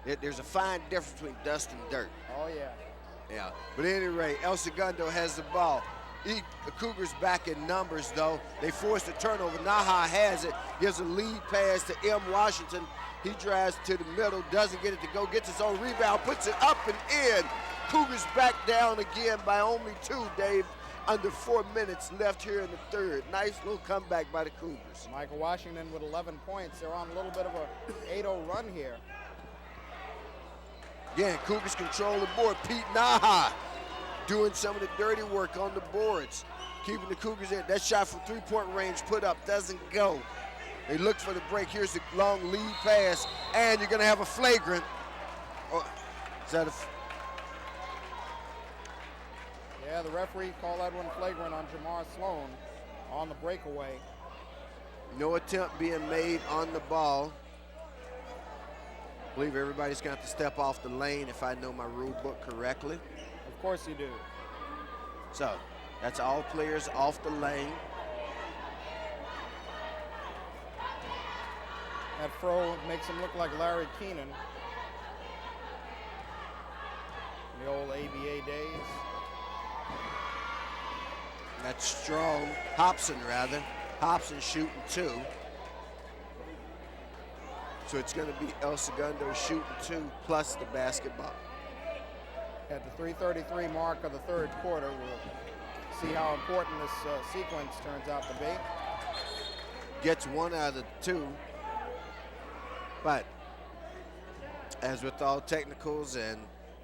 There's a fine difference between dust and dirt. Oh, yeah. Yeah. But at any rate, El Segundo has the ball. The Cougars back in numbers, though. They forced a turnover. Naha has it. Gives a lead pass to M. Washington. He drives to the middle, doesn't get it to go, gets his own rebound, puts it up and in. Cougars back down again by only 2, Dave. Under 4 minutes left here in the third. Nice little comeback by the Cougars. Michael Washington with 11 points. They're on a little bit of a 8-0 run here. Again, Cougars control the board. Pete Naha doing some of the dirty work on the boards, keeping the Cougars in. That shot from 3-point range put up doesn't go. They look for the break. Here's the long lead pass, and you're going to have a flagrant. Is that a? Yeah, the referee called that one flagrant on Jamar Sloan on the breakaway. No attempt being made on the ball. I believe everybody's going to have to step off the lane if I know my rule book correctly. Of course you do. So that's all players off the lane. That throw makes him look like Larry Keenan in the old ABA days. That's Strong, Hobson rather. Hobson shooting 2. So it's going to be El Segundo shooting 2 plus the basketball. At the 3:33 mark of the third quarter, we'll see how important this sequence turns out to be. Gets one out of the two. But as with all technicals and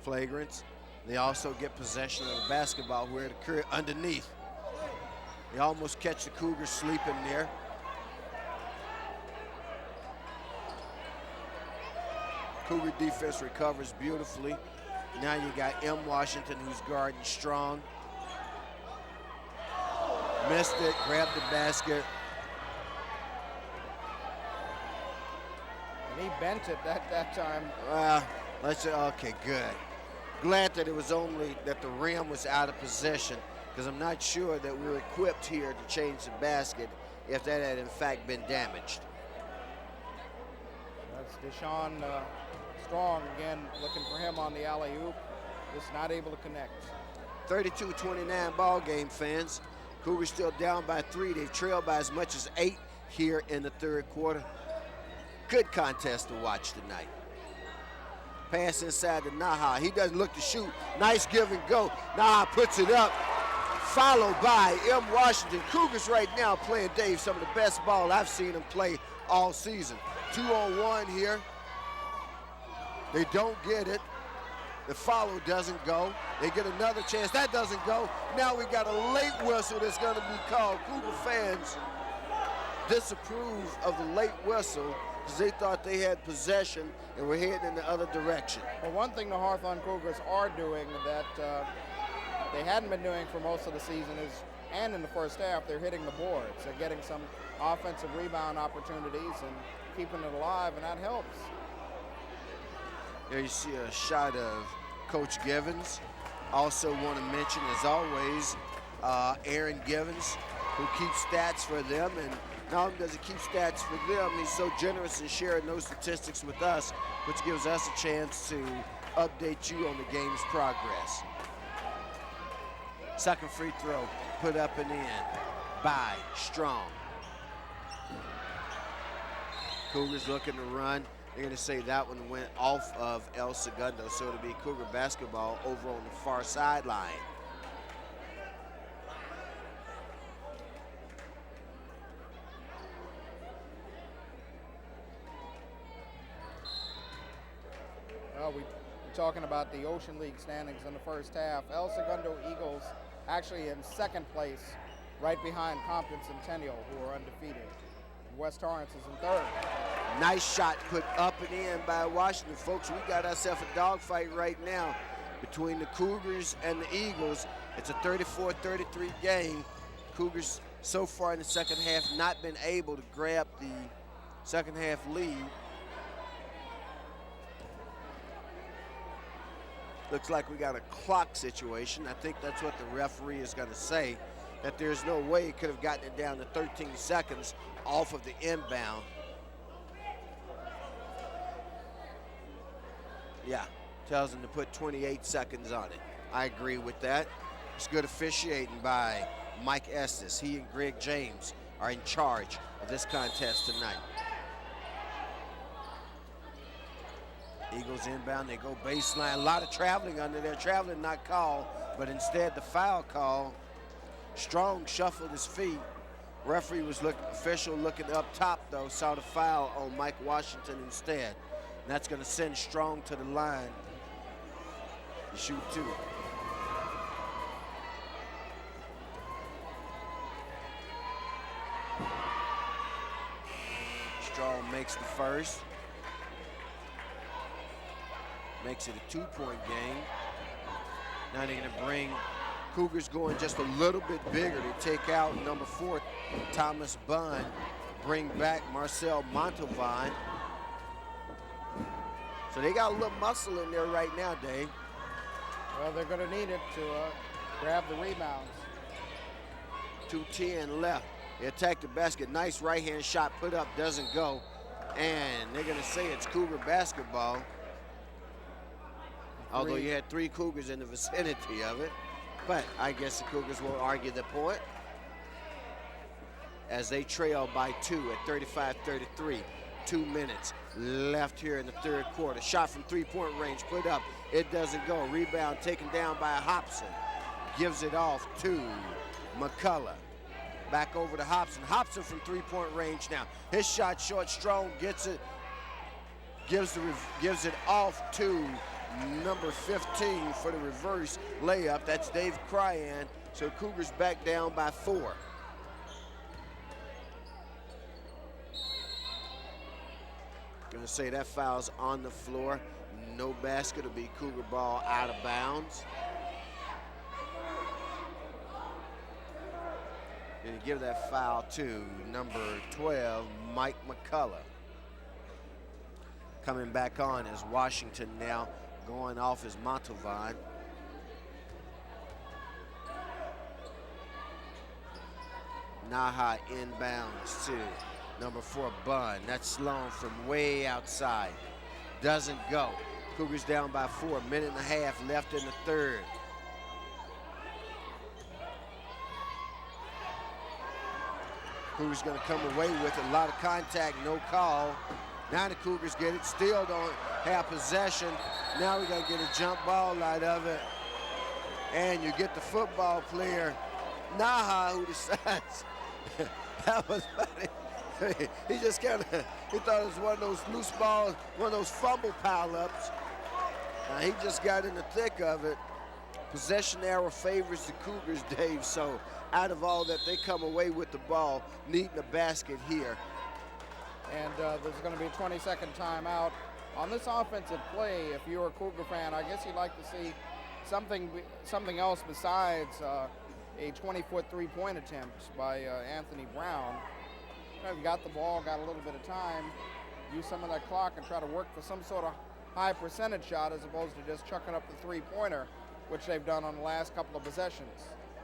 flagrants, they also get possession of the basketball where it occurred underneath. They almost catch the Cougars sleeping there. Cougar defense recovers beautifully. Now you got M. Washington who's guarding strong. Missed it, grabbed the basket. And he bent it that time. Let's say, okay, good. Glad that it was only that the rim was out of position, because I'm not sure that we were equipped here to change the basket if that had in fact been damaged. That's Deshaun Strong again, looking for him on the alley-oop. Just not able to connect. 32-29 ball game, fans. Cougars still down by 3. They've trailed by as much as 8 here in the third quarter. Good contest to watch tonight. Pass inside to Naha. He doesn't look to shoot. Nice give and go. Naha puts it up, followed by M. Washington. Cougars right now playing, Dave, some of the best ball I've seen them play all season. 2-on-1 here. They don't get it. The follow doesn't go. They get another chance. That doesn't go. Now we got a late whistle that's going to be called. Cougar fans disapprove of the late whistle because they thought they had possession and were heading in the other direction. Well, one thing the Hawthorne Cougars are doing that they hadn't been doing for most of the season is, and in the first half, they're hitting the boards. They're getting some offensive rebound opportunities and keeping it alive, and that helps. There you see a shot of Coach Givens. Also want to mention, as always, Aaron Givens, who keeps stats for them. And not only does he keep stats for them, he's so generous in sharing those statistics with us, which gives us a chance to update you on the game's progress. Second free throw put up and in by Strong. Cougars looking to run. They're going to say that one went off of El Segundo, so it'll be Cougar basketball over on the far sideline. Well, we're talking about the Ocean League standings in the first half. El Segundo Eagles actually in second place, right behind Compton Centennial, who are undefeated. West Torrance is in third. Nice shot put up and in by Washington. Folks, we got ourselves a dogfight right now between the Cougars and the Eagles. It's a 34-33 game. Cougars so far in the second half not been able to grab the second half lead. Looks like we got a clock situation. I think that's what the referee is going to say, that there's no way he could have gotten it down to 13 seconds off of the inbound. Yeah, tells him to put 28 seconds on it. I agree with that. It's good officiating by Mike Estes. He and Greg James are in charge of this contest tonight. Eagles inbound, they go baseline. A lot of traveling under there. Traveling not called, but instead the foul call. Strong shuffled his feet. Referee was official looking up top though, saw the foul on Mike Washington instead. And that's gonna send Strong to the line to shoot two. Strong makes the first. Makes it a 2-point game. Now they're gonna bring Cougars going just a little bit bigger. They take out number 4, Thomas Bunn, bring back Marcel Montalvan. So they got a little muscle in there right now, Dave. Well, they're going to need it to grab the rebounds. 2:10 left. They attack the basket. Nice right-hand shot put up, doesn't go. And they're going to say it's Cougar basketball. Although you had 3 Cougars in the vicinity of it. But I guess the Cougars will argue the point as they trail by 2 at 35-33. 2 minutes left here in the third quarter. Shot from 3-point range put up. It doesn't go. Rebound taken down by Hobson. Gives it off to McCullough. Back over to Hobson. Hobson from three-point range now. His shot short, Strong gets it, gives it off to number 15 for the reverse layup. That's Dave Cryan. So Cougars back down by 4. Gonna say that foul's on the floor. No basket. It'll be Cougar ball out of bounds. Gonna give that foul to number 12, Mike McCullough. Coming back on is Washington now. Going off is Montalvan. Naha inbounds to number 4, Bunn. That's Sloan from way outside. Doesn't go. Cougars down by 4. Minute and a half left in the third. Cougars gonna come away with a lot of contact, no call. Now the Cougars get it, still don't have possession. Now we gotta get a jump ball out of it. And you get the football player, Naha, who decides, that was funny. He just kind of, he thought it was one of those loose balls, one of those fumble pile-ups. He just got in the thick of it. Possession arrow favors the Cougars, Dave, so out of all that, they come away with the ball, needing a basket here. And there's going to be a 20-second timeout. On this offensive play, if you're a Cougar fan, I guess you'd like to see something else besides a 20-foot three-point attempt by Anthony Brown. You've got the ball, got a little bit of time, use some of that clock and try to work for some sort of high percentage shot as opposed to just chucking up the three-pointer, which they've done on the last couple of possessions.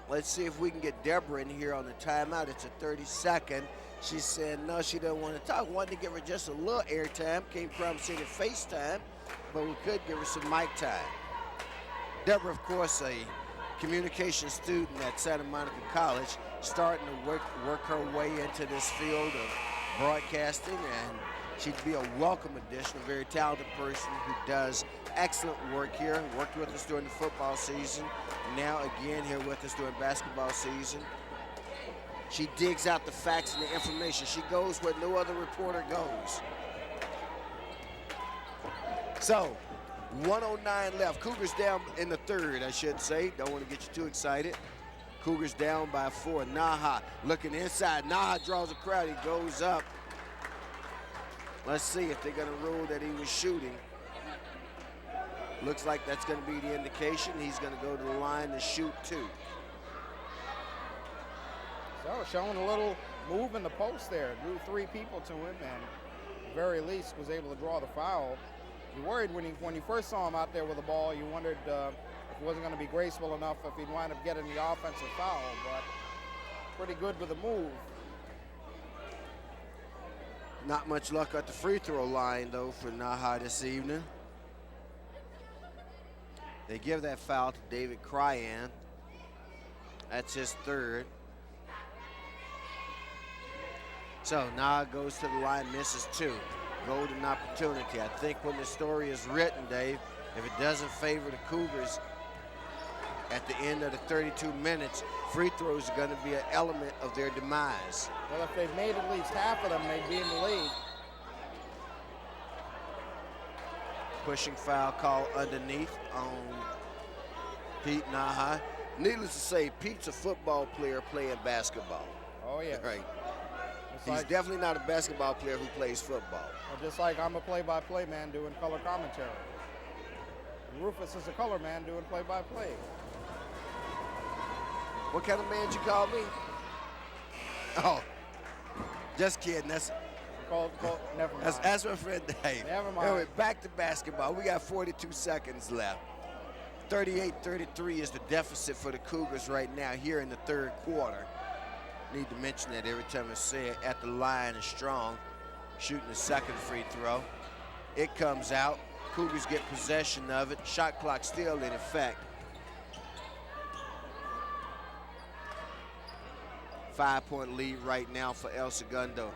Let's see if we can get Deborah in here on the timeout. It's a 30-second. She said no, she doesn't want to talk. Wanted to give her just a little airtime. Can't promise any FaceTime, but we could give her some mic time. Deborah, of course, a communication student at Santa Monica College, starting to work her way into this field of broadcasting, and she'd be a welcome addition, a very talented person who does excellent work here. Worked with us during the football season, now again here with us during basketball season. She digs out the facts and the information. She goes where no other reporter goes. So, 1:09 left. Cougars down in the third, I should say. Don't want to get you too excited. Cougars down by 4. Naha looking inside. Naha draws a crowd. He goes up. Let's see if they're going to rule that he was shooting. Looks like that's going to be the indication. He's going to go to the line to shoot 2. So showing a little move in the post there. Drew 3 people to him, and at the very least was able to draw the foul. You worried when you first saw him out there with the ball. You wondered if he wasn't going to be graceful enough if he'd wind up getting the offensive foul, but pretty good with the move. Not much luck at the free throw line, though, for Naha this evening. They give that foul to David Cryan. That's his third. So Naha goes to the line, misses 2. Golden opportunity. I think when the story is written, Dave, if it doesn't favor the Cougars at the end of the 32 minutes, free throws are going to be an element of their demise. Well, if they've made at least half of them, they'd be in the lead. Pushing foul call underneath on Pete Naha. Needless to say, Pete's a football player playing basketball. Oh, yeah. Right. He's definitely not a basketball player who plays football. Well, just like I'm a play-by-play man doing color commentary. And Rufus is a color man doing play-by-play. What kind of man did you call me? Oh, just kidding. That's Never mind. That's my friend Dave. Never mind. Anyway, back to basketball. We got 42 seconds left. 38-33 is the deficit for the Cougars right now here in the third quarter. Need to mention that every time I say it, at the line is Strong, shooting the second free throw. It comes out. Cougars get possession of it. Shot clock still in effect. 5-point lead right now for El Segundo.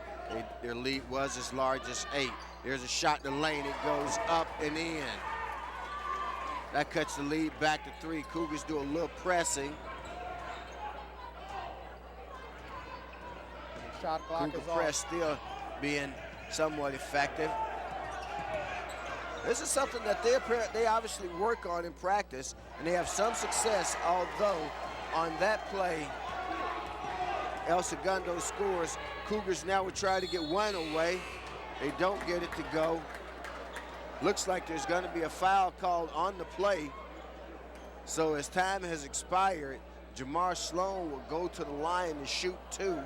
Their lead was as large as 8. There's a shot in the lane. It goes up and in. That cuts the lead back to 3. Cougars do a little pressing. Shot clock Cougar is off. press still being somewhat effective. This is something that they obviously work on in practice, and they have some success, although on that play, El Segundo scores. Cougars now will try to get one away. They don't get it to go. Looks like there's going to be a foul called on the play. So as time has expired, Jamar Sloan will go to the line to shoot 2.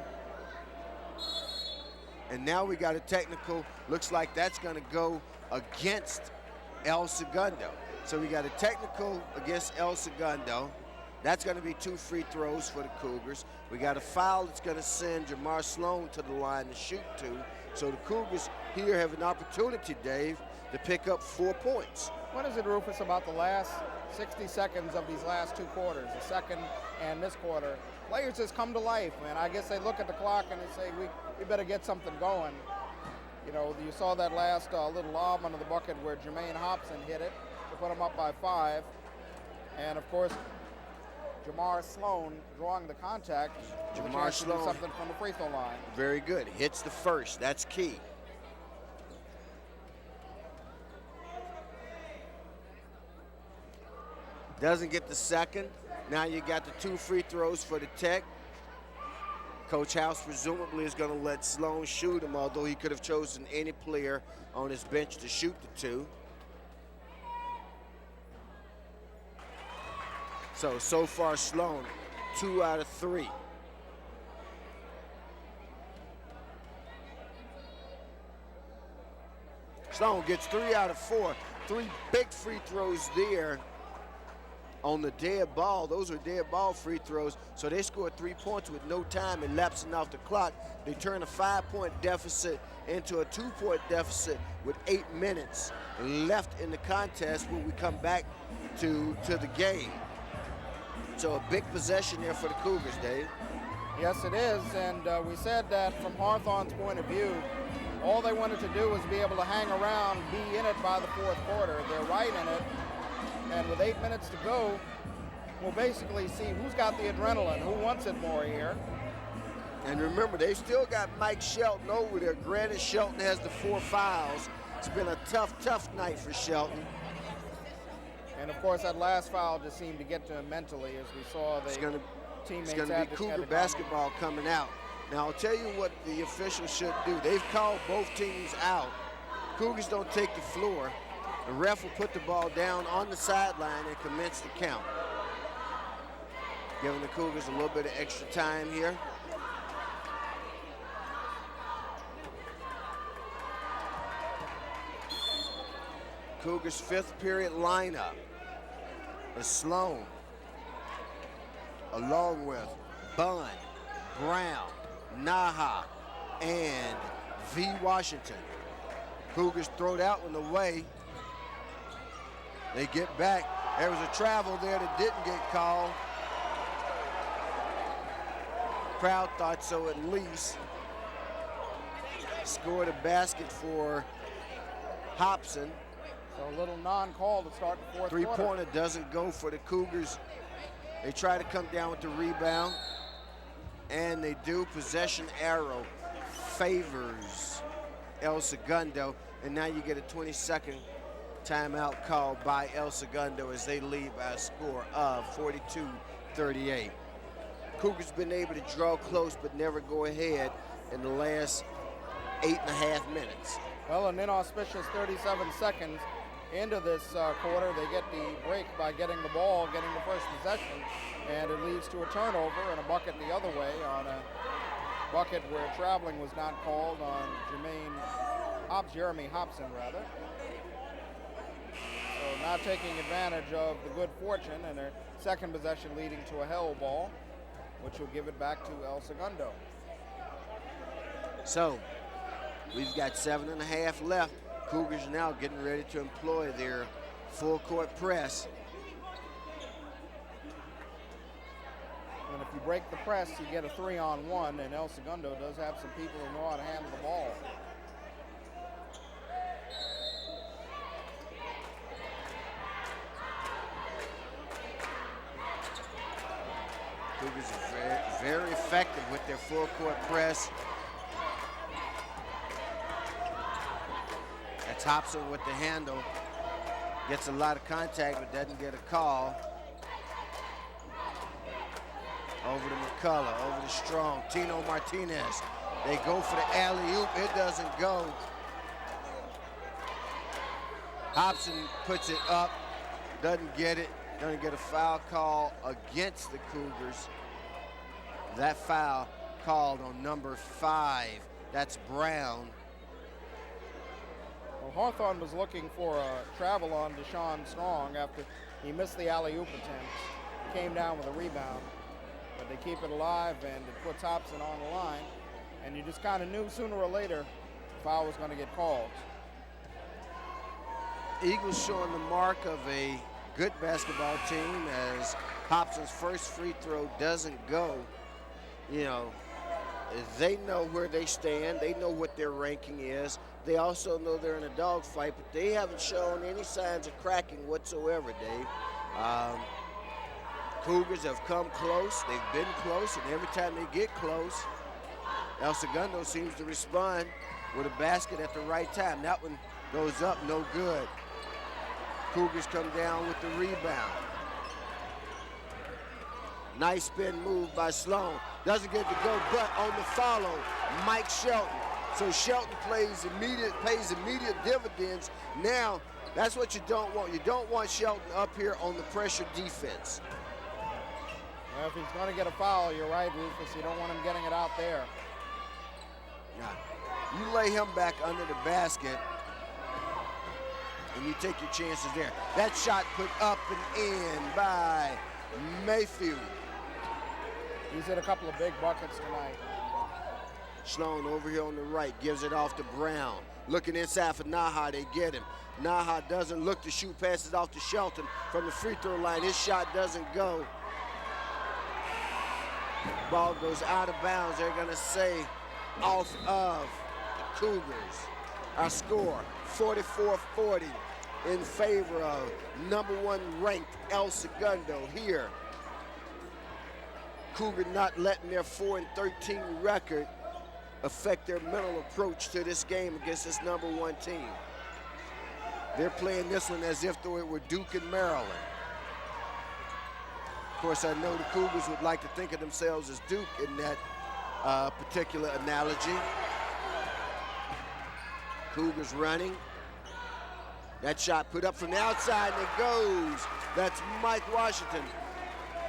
And now we got a technical. Looks like that's going to go against El Segundo. So we got a technical against El Segundo. That's going to be 2 free throws for the Cougars. We got a foul that's going to send Jamar Sloan to the line to shoot 2. So the Cougars here have an opportunity, Dave, to pick up 4 points. What is it, Rufus, about the last 60 seconds of these last 2 quarters, the second and this quarter? Players just come to life, man. I guess they look at the clock and they say, we better get something going. You know, you saw that last little lob under the bucket where Jermaine Hobson hit it to put them up by 5. And, of course, Jamar Sloan drawing the contact. Jamar Sloan, do something from the free throw line. Very good. Hits the first. That's key. Doesn't get the second. Now you got the 2 free throws for the Tech. Coach House presumably is going to let Sloan shoot him, although he could have chosen any player on his bench to shoot the 2. So far Sloan, 2 out of 3. Sloan gets 3 out of 4. 3 big free throws there on the dead ball. Those are dead ball free throws. So they scored 3 points with no time elapsing off the clock. They turn a 5-point deficit into a 2-point deficit with 8 minutes left in the contest when we come back to the game. So a big possession there for the Cougars, Dave. Yes, it is, and we said that from Hawthorne's point of view, all they wanted to do was be able to hang around, be in it by the 4th quarter. They're right in it, and with 8 minutes to go, we'll basically see who's got the adrenaline, who wants it more here. And remember, they've still got Mike Shelton over there. Granted, Shelton has the 4 fouls. It's been a tough night for Shelton. And of course, that last foul just seemed to get to him mentally, as we saw the teammates. It's going to be Cougar basketball coming out. Now, I'll tell you what the officials should do. They've called both teams out. Cougars don't take the floor. The ref will put the ball down on the sideline and commence the count. Giving the Cougars a little bit of extra time here. Cougars' 5th period lineup is Sloan, along with Bunn, Brown, Naha, and V. Washington. Cougars throw that one away. They get back. There was a travel there that didn't get called. Crowd thought so at least. Scored a basket for Hobson. So a little non-call to start the 4th quarter. 3-pointer doesn't go for the Cougars. They try to come down with the rebound, and they do. Possession arrow favors El Segundo, and now you get a 22nd timeout called by El Segundo as they lead by a score of 42-38. Cougars been able to draw close but never go ahead in the last 8.5 minutes. Well, an inauspicious 37 seconds into this quarter, they get the break by getting the ball, getting the first possession, and it leads to a turnover and a bucket the other way on a bucket where traveling was not called on Jeremy Hobson, rather. So not taking advantage of the good fortune, and their second possession leading to a hell ball, which will give it back to El Segundo. So we've got 7.5 left. Cougars now getting ready to employ their full court press. And if you break the press, you get a 3-on-1, and El Segundo does have some people who know how to handle the ball. Cougars are very, very effective with their full court press. Hobson with the handle. Gets a lot of contact, but doesn't get a call. Over to McCullough, over to Strong. Tino Martinez. They go for the alley-oop. It doesn't go. Hobson puts it up, doesn't get it. Gonna get a foul call against the Cougars. That foul called on number 5. That's Brown. Well, Hawthorne was looking for a travel on Deshaun Strong after he missed the alley-oop attempt. He came down with a rebound, but they keep it alive, and it puts Hobson on the line. And you just kind of knew sooner or later the foul was going to get called. Eagles showing the mark of a good basketball team as Hobson's first free throw doesn't go. You know, they know where they stand. They know what their ranking is. They also know they're in a dogfight, but they haven't shown any signs of cracking whatsoever, Dave. Cougars have come close. They've been close, and every time they get close, El Segundo seems to respond with a basket at the right time. That one goes up, no good. Cougars come down with the rebound. Nice spin move by Sloan. Doesn't get to go, but on the follow, Mike Shelton. So Shelton pays immediate dividends. Now, that's what you don't want. You don't want Shelton up here on the pressure defense. Well, if he's going to get a foul, you're right, Rufus. You don't want him getting it out there. Now, you lay him back under the basket, and you take your chances there. That shot put up and in by Mayfield. He's hit a couple of big buckets tonight. Sloan over here on the right gives it off to Brown. Looking inside for Naha, they get him. Naha doesn't look to shoot, passes off to Shelton from the free throw line. His shot doesn't go. Ball goes out of bounds. They're gonna say off of the Cougars. Our score, 44-40 in favor of #1 ranked El Segundo here. Cougar not letting their 4-13 record affect their mental approach to this game against this #1 team. They're playing this one as if though it were Duke and Maryland. Of course, I know the Cougars would like to think of themselves as Duke in that particular analogy. Cougars running. That shot put up from the outside, and it goes. That's Mike Washington.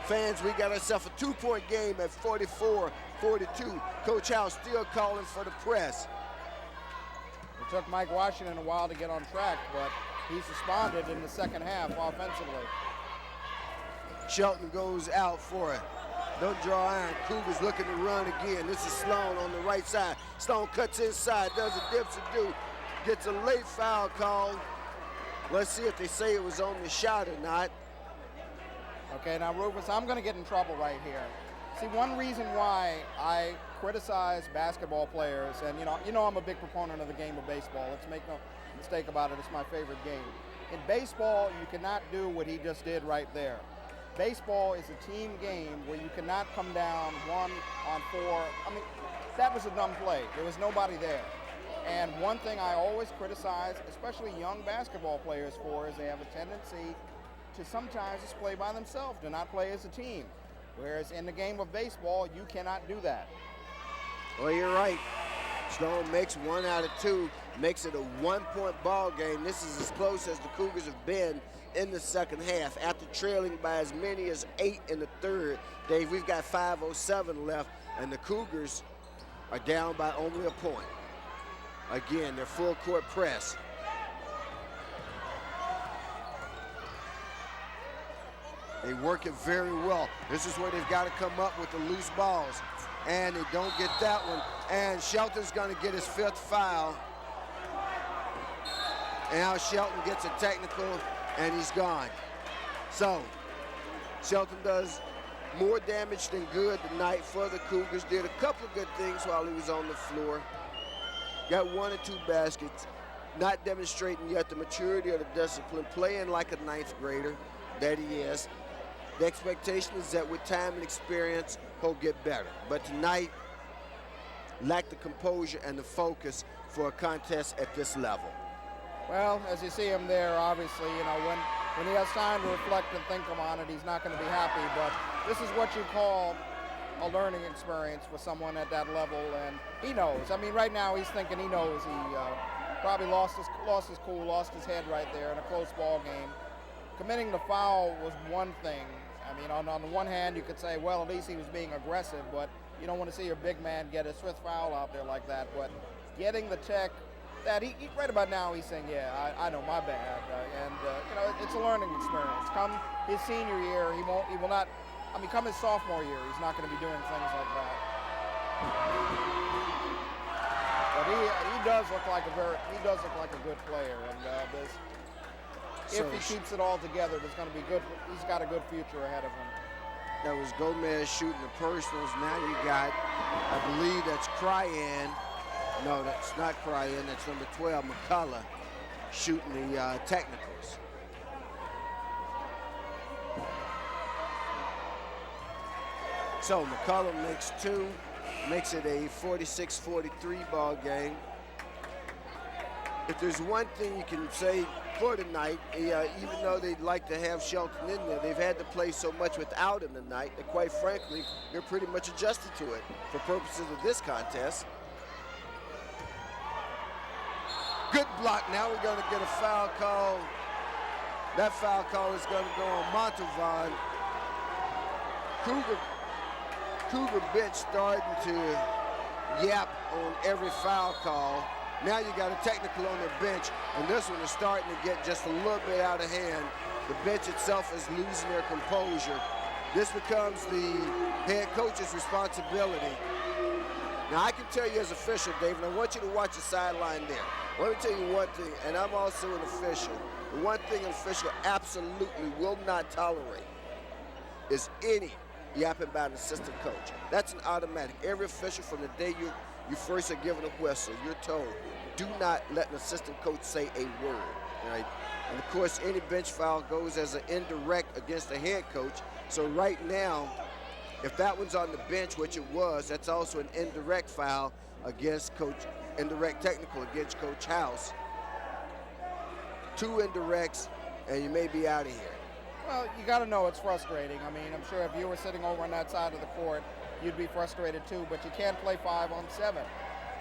Fans, we got ourselves a 2-point game at 44-42. Coach Howe still calling for the press. It took Mike Washington a while to get on track, but he's responded in the second half offensively. Shelton goes out for it. Don't draw iron. Cougars looking to run again. This is Sloan on the right side. Sloan cuts inside, does a dips-a-do. Gets a late foul call. Let's see if they say it was on the shot or not. Okay, now Rufus, I'm going to get in trouble right here. See, one reason why I criticize basketball players, and you know I'm a big proponent of the game of baseball. Let's make no mistake about it. It's my favorite game. In baseball, you cannot do what he just did right there. Baseball is a team game where you cannot come down 1 on 4. I mean, that was a dumb play. There was nobody there. And one thing I always criticize, especially young basketball players for, is they have a tendency to sometimes just play by themselves, to not play as a team. Whereas in the game of baseball, you cannot do that. Well, you're right. Sloan makes 1 out of 2, makes it a 1-point ball game. This is as close as the Cougars have been in the second half. After trailing by as many as 8 in the third, Dave, we've got 5:07 left, and the Cougars are down by only a point. Again, their full court press. They work it very well. This is where they've got to come up with the loose balls. And they don't get that one. And Shelton's going to get his 5th foul. And now Shelton gets a technical, and he's gone. So, Shelton does more damage than good tonight for the Cougars. Did a couple of good things while he was on the floor. Got 1 or 2 baskets. Not demonstrating yet the maturity of the discipline. Playing like a 9th grader that he is. The expectation is that with time and experience, he'll get better. But tonight, lacked the composure and the focus for a contest at this level. Well, as you see him there, obviously, you know, when he has time to reflect and think on it, he's not going to be happy. But this is what you call a learning experience for someone at that level, and he knows. I mean, right now he's thinking he knows he probably lost his cool, lost his head right there in a close ball game. Committing the foul was one thing. I mean, on the one hand, you could say, well, at least he was being aggressive, but you don't want to see your big man get a swift foul out there like that. But getting the tech, that he right about now he's saying, yeah, I know, my bad, you know, it's a learning experience. Come his senior year, he will not. I mean, come his sophomore year, he's not going to be doing things like that. But he does look like a good player, and if he keeps it all together, there's going to be good. He's got a good future ahead of him. That was Gomez shooting the personals. Now you got, I believe that's Cryan. No, that's not Cryan. That's number 12, McCullough, shooting the technicals. So McCullough makes 2, makes it a 46-43 ball game. If there's one thing you can say for tonight, even though they'd like to have Shelton in there, they've had to play so much without him tonight that quite frankly, they're pretty much adjusted to it for purposes of this contest. Good block. Now we're going to get a foul call. That foul call is going to go on Montalvan. Cougar bench starting to yap on every foul call. Now you got a technical on the bench, and this one is starting to get just a little bit out of hand. The bench itself is losing their composure. This becomes the head coach's responsibility. Now I can tell you as official, David, I want you to watch the sideline there. Let me tell you one thing, and I'm also an official. The one thing an official absolutely will not tolerate is any yapping about an assistant coach. That's an automatic. Every official from the day you first are given a whistle, you're told, do not let an assistant coach say a word, right? And of course, any bench foul goes as an indirect against the head coach. So right now, if that one's on the bench, which it was, that's also an indirect foul against indirect technical against Coach House. 2 indirects, and you may be out of here. Well, you got to know it's frustrating. I mean, I'm sure if you were sitting over on that side of the court, you'd be frustrated too, but you can't play 5 on 7.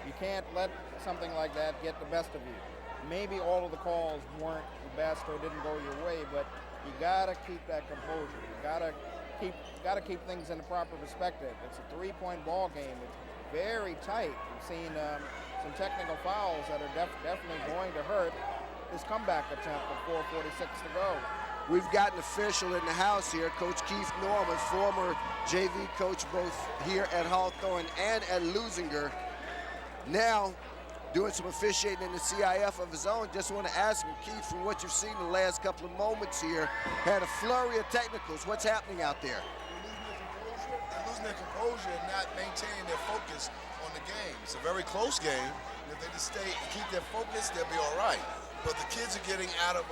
You can't let something like that get the best of you. Maybe all of the calls weren't the best or didn't go your way, but you got to keep that composure. You got to keep things in the proper perspective. It's a 3-point ball game. It's very tight. We've seen some technical fouls that are definitely going to hurt his comeback attempt with 4:46 to go. We've got an official in the house here, Coach Keith Norman, former JV coach both here at Hawthorne and at Lusinger. Now doing some officiating in the CIF of his own. Just want to ask him, Keith, from what you've seen the last couple of moments here, had a flurry of technicals. What's happening out there? They're losing their composure and not maintaining their focus on the game. It's a very close game. If they just keep their focus, they'll be all right. But the kids are getting out of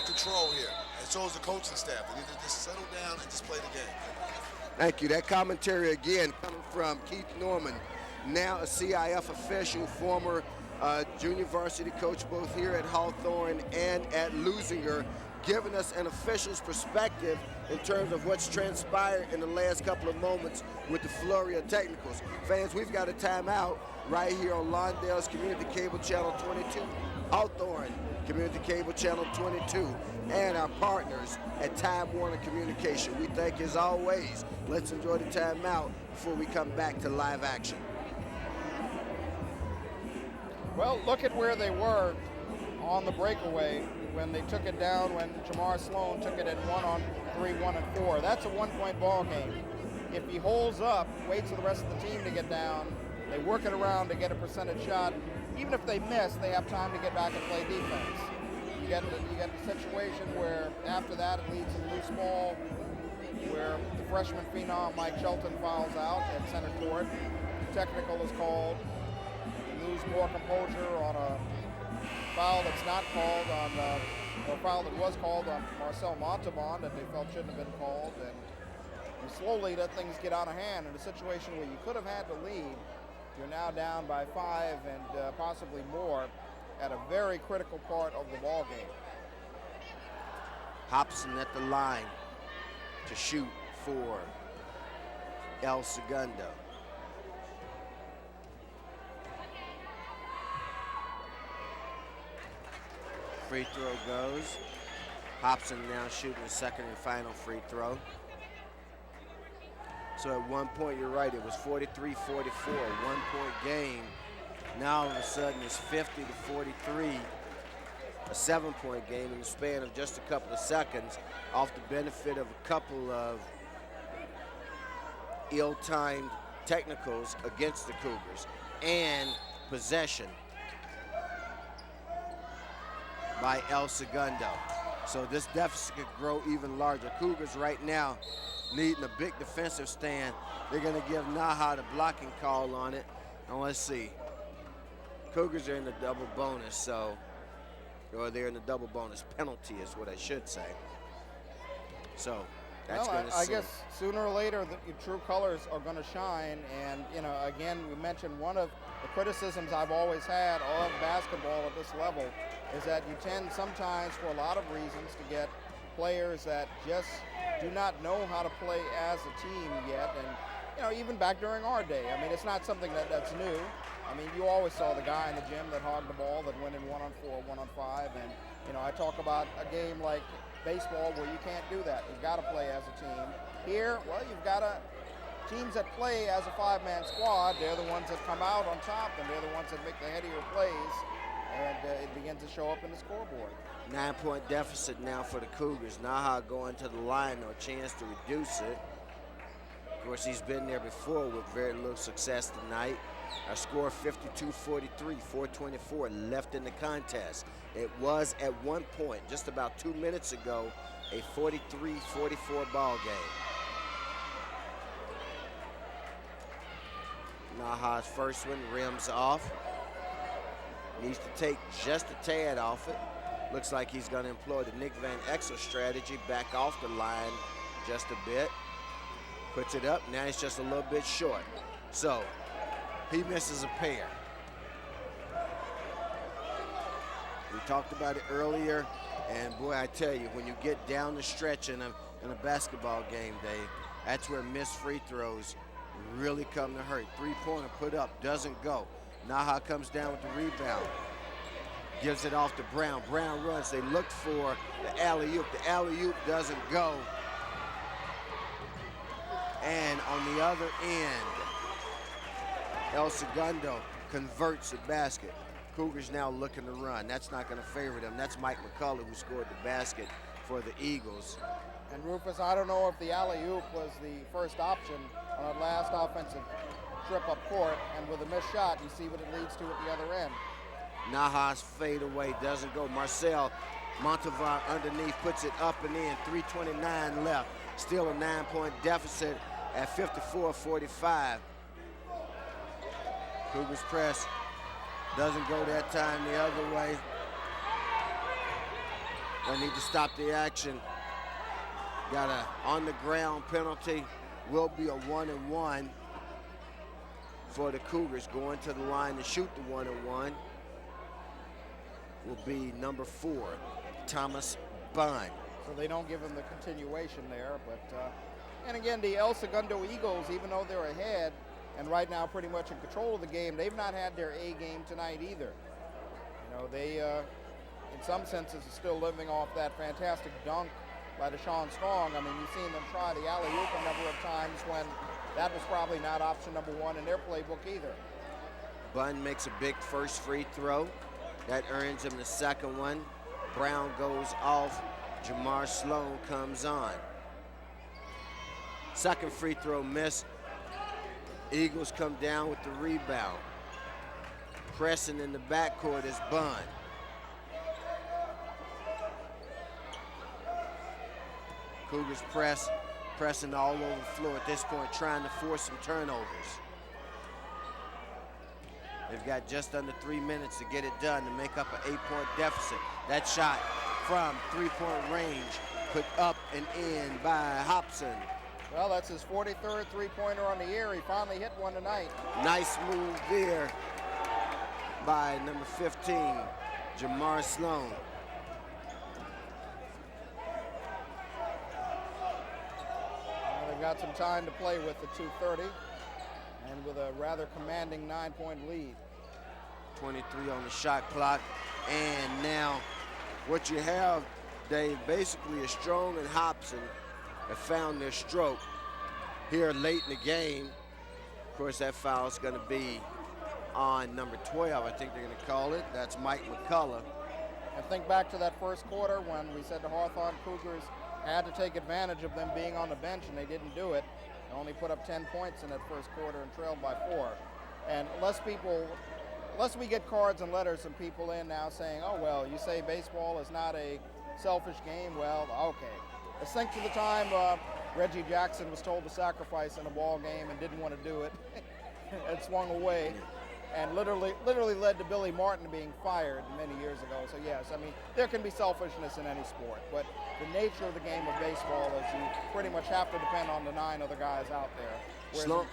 control here, and so is the coaching staff. They need to just settle down and just play the game. Thank you. That commentary again coming from Keith Norman, now a CIF official, former junior varsity coach both here at Hawthorne and at Lusinger, giving us an official's perspective in terms of what's transpired in the last couple of moments with the flurry of technicals. Fans, we've got a timeout right here on Lawndale's Community Cable Channel 22, Hawthorne Community Cable Channel 22, and our partners at Time Warner Communication. We thank you as always. Let's enjoy the timeout before we come back to live action. Well, look at where they were on the breakaway when they took it down, when Jamar Sloan took it at 1-on-3, 1-and-4. That's a 1-point ball game. If he holds up, waits for the rest of the team to get down, they work it around to get a percentage shot. Even if they miss, they have time to get back and play defense. You get the situation where after that it leads to loose ball, where the freshman phenom Mike Shelton fouls out at center court. Technical is called. You lose more composure on a foul that's not called on, or a foul that was called on Marcel Montalban that they felt shouldn't have been called, and slowly let things get out of hand in a situation where you could have had to lead. You're now down by 5 and possibly more. at a very critical part of the ball game. Hobson at the line to shoot for El Segundo. Free throw goes. Hobson now shooting the second and final free throw. So at one point, you're right, it was 43-44, one-point game. Now all of a sudden it's 50 to 43, a 7-point game in the span of just a couple of seconds off the benefit of a couple of ill-timed technicals against the Cougars and possession by El Segundo. So this deficit could grow even larger. Cougars right now needing a big defensive stand. They're gonna give Naha the blocking call on it. And let's see. Cougars are in the double bonus, or they're in the double bonus penalty is what I should say. So that's gonna I guess sooner or later the true colors are gonna shine. And again, we mentioned one of the criticisms I've always had of basketball at this level is that you tend sometimes, for a lot of reasons, to get players that just do not know how to play as a team yet. And even back during our day, I mean, it's not something that's new. I mean, you always saw the guy in the gym that hogged the ball, that went in 1-on-4, 1-on-5, and I talk about a game like baseball where you can't do that. You've got to play as a team. Here, well, you've got teams that play as a 5-man squad. They're the ones that come out on top, and they're the ones that make the headier plays, and it begins to show up in the scoreboard. 9-point deficit now for the Cougars. Naha going to the line, no chance to reduce it. Of course, he's been there before with very little success tonight. Our score 52-43, 4:24 left in the contest. It was at one point, just about 2 minutes ago, a 43-44 ball game. Naha's first one rims off. Needs to take just a tad off it. Looks like he's going to employ the Nick Van Exel strategy, back off the line just a bit. Puts it up, now he's just a little bit short. So he misses a pair. We talked about it earlier, and boy, I tell you, when you get down the stretch in a basketball game day, that's where missed free throws really come to hurt. Three-pointer put up, doesn't go. Naha comes down with the rebound. Gives it off to Brown. Brown runs. They look for the alley-oop. The alley-oop doesn't go. And on the other end, El Segundo converts the basket. Cougars now looking to run. That's not going to favor them. That's Mike McCullough who scored the basket for the Eagles. And Rufus, I don't know if the alley-oop was the first option on that last offensive trip up court, and with a missed shot, you see what it leads to at the other end. Naha's fade away doesn't go. Marcel Montalvan underneath puts it up and in. 3:29 left. Still a 9-point deficit at 54-45. Cougars press doesn't go that time the other way. They need to stop the action. Got a on the ground penalty. Will be a 1-and-1 for the Cougars. Going to the line to shoot the 1-and-1 will be number 4, Thomas Bunn. So they don't give him the continuation there, but and again, the El Segundo Eagles, even though they're ahead and right now pretty much in control of the game, they've not had their A game tonight either. They in some senses are still living off that fantastic dunk by Deshaun Strong. I mean, you've seen them try the alley-oop a number of times when that was probably not option number 1 in their playbook either. Bunn makes a big first free throw. That earns him the second one. Brown goes off. Jamar Sloan comes on. Second free throw missed. Eagles come down with the rebound. Pressing in the backcourt is Bunn. Cougars pressing all over the floor at this point, trying to force some turnovers. They've got just under 3 minutes to get it done to make up an 8-point deficit. That shot from 3-point range put up and in by Hobson. Well, that's his 43rd three-pointer on the year. He finally hit one tonight. Nice move there by number 15, Jamar Sloan. They've got some time to play with at 2:30 and with a rather commanding 9-point lead. 23 on the shot clock. And now what you have, Dave, basically is Strong and Hobson have found their stroke here late in the game. Of course, that foul is going to be on number 12, I think they're going to call it. That's Mike McCullough. And think back to that first quarter when we said the Hawthorne Cougars had to take advantage of them being on the bench, and they didn't do it. They only put up 10 points in that first quarter and trailed by 4. And unless we get cards and letters from people in now saying, oh, well, you say baseball is not a selfish game, well, okay. Let's think to the time Reggie Jackson was told to sacrifice in a ball game and didn't want to do it and swung away. And literally led to Billy Martin being fired many years ago. So yes, I mean, there can be selfishness in any sport, but the nature of the game of baseball is you pretty much have to depend on the 9 other guys out there. Sloan,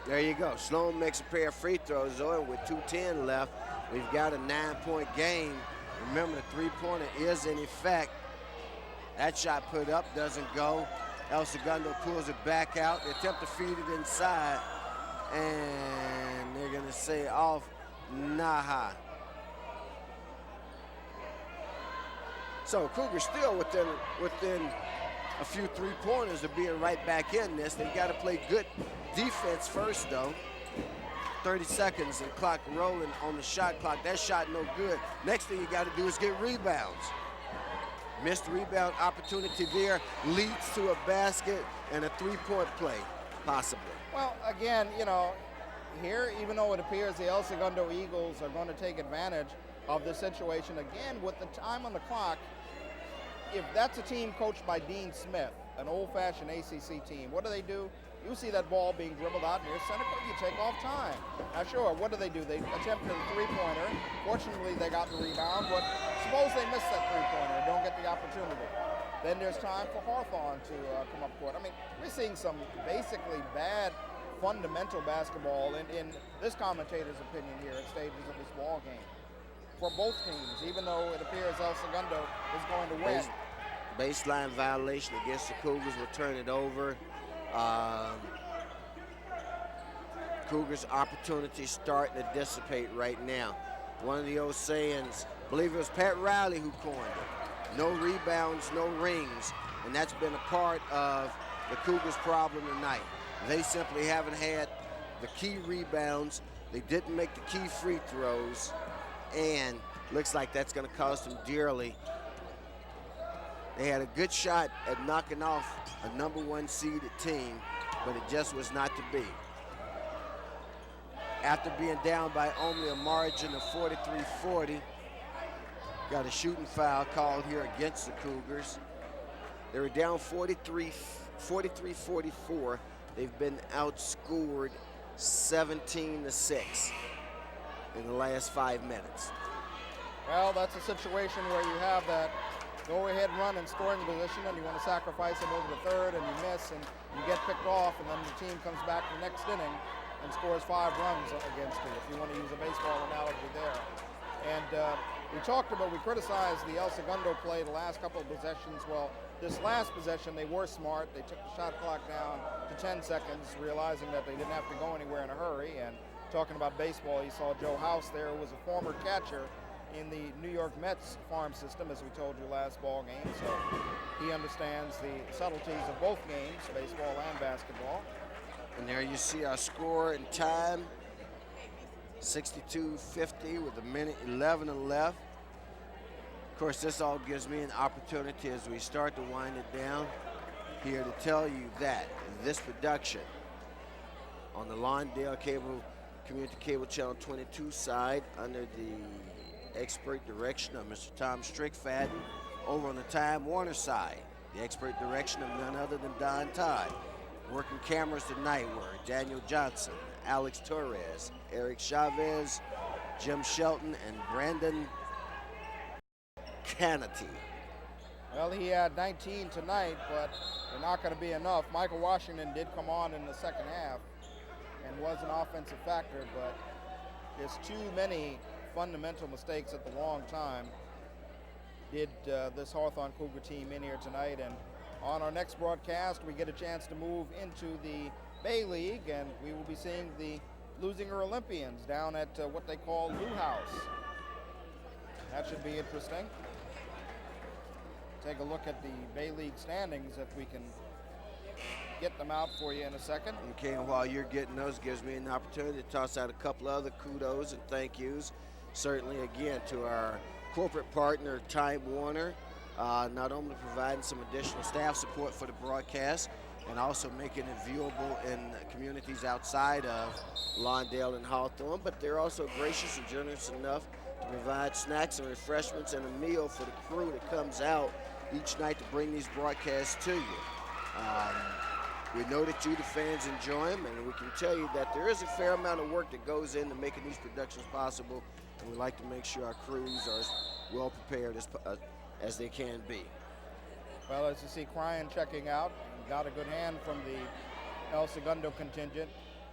there you go. Sloan makes a pair of free throws, though, and with 2:10 left, we've got a 9-point game. Remember, the three-pointer is in effect. That shot put up doesn't go. El Segundo pulls it back out. They attempt to feed it inside, and they're going to say off Naha. So Cougars still within a few three-pointers of being right back in this. They've got to play good defense first, though. 30 seconds and clock rolling on the shot clock. That shot no good. Next thing you got to do is get rebounds. Missed rebound opportunity there leads to a basket and a three-point play, possibly. Well, again, you know, here, even though it appears the El Segundo Eagles are going to take advantage of the situation, again, with the time on the clock, if that's a team coached by Dean Smith, an old-fashioned ACC team, what do? You see that ball being dribbled out near center court, you take off time. Now, sure, what do? They attempted a three-pointer. Fortunately, they got the rebound, but suppose they miss that three-pointer and don't get the opportunity. Then there's time for Hawthorne to come up court. I mean, we're seeing some basically bad fundamental basketball in this commentator's opinion here at stages of this ball game for both teams, even though it appears El Segundo is going to win. Baseline violation against the Cougars will turn it over. Cougars' opportunities starting to dissipate right now. One of the old sayings, I believe it was Pat Riley who coined it. No rebounds, no rings. And that's been a part of the Cougars' problem tonight. They simply haven't had the key rebounds. They didn't make the key free throws. And looks like that's going to cost them dearly. They had a good shot at knocking off a #1 seeded team, but it just was not to be. After being down by only a margin of 43-40, got a shooting foul called here against the Cougars. They were down 43-44. They've been outscored 17-6 in the last 5 minutes. Well, that's a situation where you have that go-ahead run in scoring position, and you want to sacrifice him over the third, and you miss, and you get picked off, and then the team comes back the next inning and scores 5 runs against you, if you want to use a baseball analogy there. And we criticized the El Segundo play the last couple of possessions. Well, this last possession, they were smart. They took the shot clock down to 10 seconds, realizing that they didn't have to go anywhere in a hurry. And talking about baseball, you saw Joe House there, who was a former catcher in the New York Mets farm system, as we told you last ball game. So he understands the subtleties of both games, baseball and basketball. And there you see our score and time, 62:50 with 1:11 left. Of course, this all gives me an opportunity as we start to wind it down here to tell you that this production on the Lawndale Community Cable Channel 22 side, under the expert direction of Mr. Tom Strickfadden. Over on the Time Warner side, the expert direction of none other than Don Todd. Working cameras tonight were Daniel Johnson, Alex Torres, Eric Chavez, Jim Shelton, and Brandon Canity. Well, he had 19 tonight, but they're not going to be enough. Michael Washington did come on in the second half and was an offensive factor, but there's too many fundamental mistakes at the wrong time did this Hawthorne Cougar team in here tonight. And on our next broadcast, we get a chance to move into the Bay League, and we will be seeing the Losinger Olympians down at what they call Lou House. That should be interesting. Take a look at the Bay League standings if we can get them out for you in a second. Okay, and while you're getting those, gives me an opportunity to toss out a couple other kudos and thank yous. Certainly, again, to our corporate partner, Time Warner, not only providing some additional staff support for the broadcast and also making it viewable in communities outside of Lawndale and Hawthorne, but they're also gracious and generous enough to provide snacks and refreshments and a meal for the crew that comes out each night to bring these broadcasts to you. We know that you, the fans, enjoy them, and we can tell you that there is a fair amount of work that goes into making these productions possible, and we like to make sure our crews are as well prepared as they can be. Well, as you see, Cryan checking out, got a good hand from the El Segundo contingent.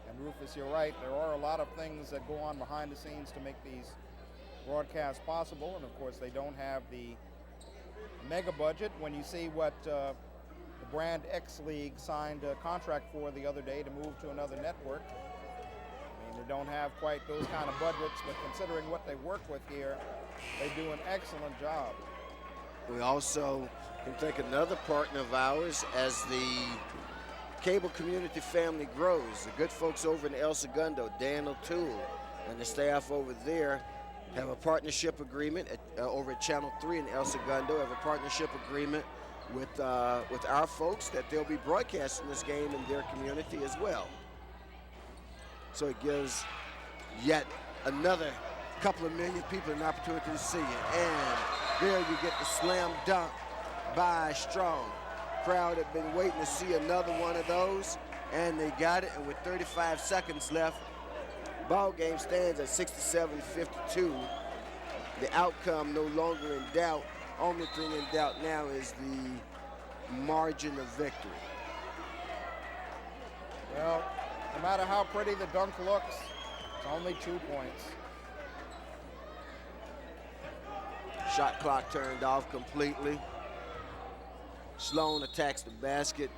And Rufus, you're right, there are a lot of things that go on behind the scenes to make these broadcasts possible, and of course they don't have the mega budget. When you see what the Brand X League signed a contract for the other day to move to another network, I mean, they don't have quite those kind of budgets, but considering what they work with here, they do an excellent job. We also can thank another partner of ours as the cable community family grows. The good folks over in El Segundo, Dan O'Toole, and the staff over there have a partnership agreement over at Channel 3 in El Segundo, have a partnership agreement with our folks that they'll be broadcasting this game in their community as well. So it gives yet another couple of million people an opportunity to see it. And there you get the slam dunk by Strong. Crowd had been waiting to see another one of those, and they got it. And with 35 seconds left, ball game stands at 67-52. The outcome no longer in doubt. Only thing in doubt now is the margin of victory. Well, no matter how pretty the dunk looks, it's only 2 points. Shot clock turned off completely. Sloan attacks the basket,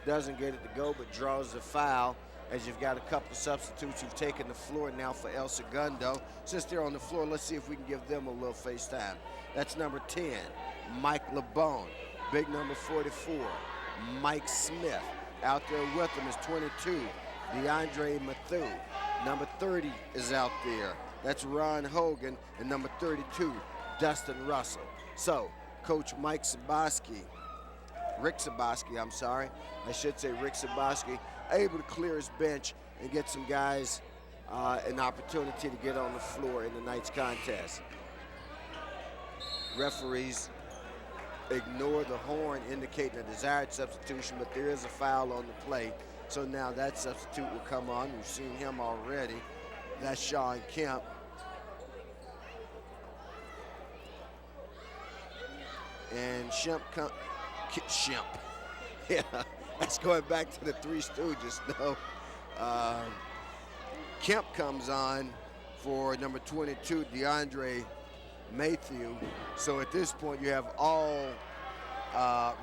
doesn't get it to go, but draws the foul as you've got a couple of substitutes who've taken the floor now for El Segundo. Since they're on the floor, let's see if we can give them a little face time. That's number 10, Mike LeBone. Big number 44, Mike Smith. Out there with him is 22, DeAndre Matthew. Number 30 is out there. That's Ron Hogan. And number 32, Dustin Russell. So, Coach Rick Saboski, able to clear his bench and get some guys an opportunity to get on the floor in tonight's contest. Referees ignore the horn indicating a desired substitution, but there is a foul on the play. So now that substitute will come on. We've seen him already. That's Sean Kemp. And Shemp. Yeah, that's going back to the Three Stooges. No, Kemp comes on for number 22, DeAndre Matthew. So at this point, you have all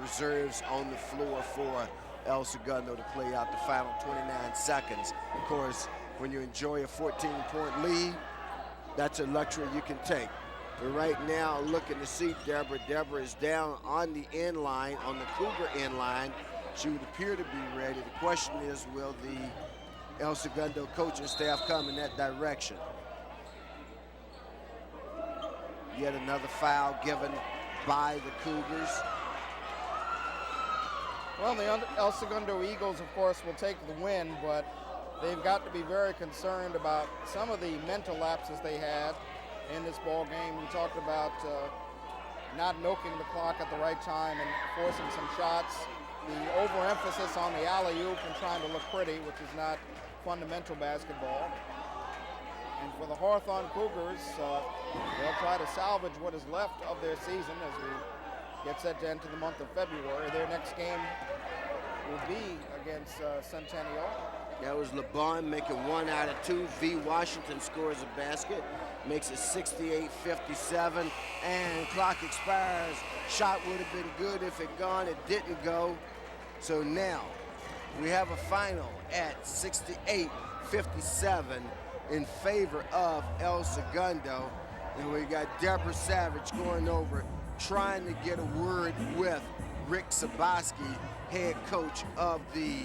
reserves on the floor for El Segundo to play out the final 29 seconds. Of course, when you enjoy a 14-point lead, that's a luxury you can take. But right now, looking to see Deborah. Deborah is down on the end line, on the Cougar end line. She would appear to be ready. The question is, will the El Segundo coaching staff come in that direction? Yet another foul given by the Cougars. Well, the El Segundo Eagles, of course, will take the win, but they've got to be very concerned about some of the mental lapses they had in this ball game. We talked about not milking the clock at the right time and forcing some shots. The overemphasis on the alley-oop and trying to look pretty, which is not fundamental basketball. And for the Hawthorne Cougars, they'll try to salvage what is left of their season as we get set to enter the month of February. Their next game will be against Centennial. That was LeBron making 1 out of 2. V. Washington scores a basket, makes it 68-57, and clock expires. Shot would have been good if it gone. It didn't go. So now we have a final at 68-57 in favor of El Segundo. And we got Deborah Savage going over, trying to get a word with Rick Saboski, head coach of the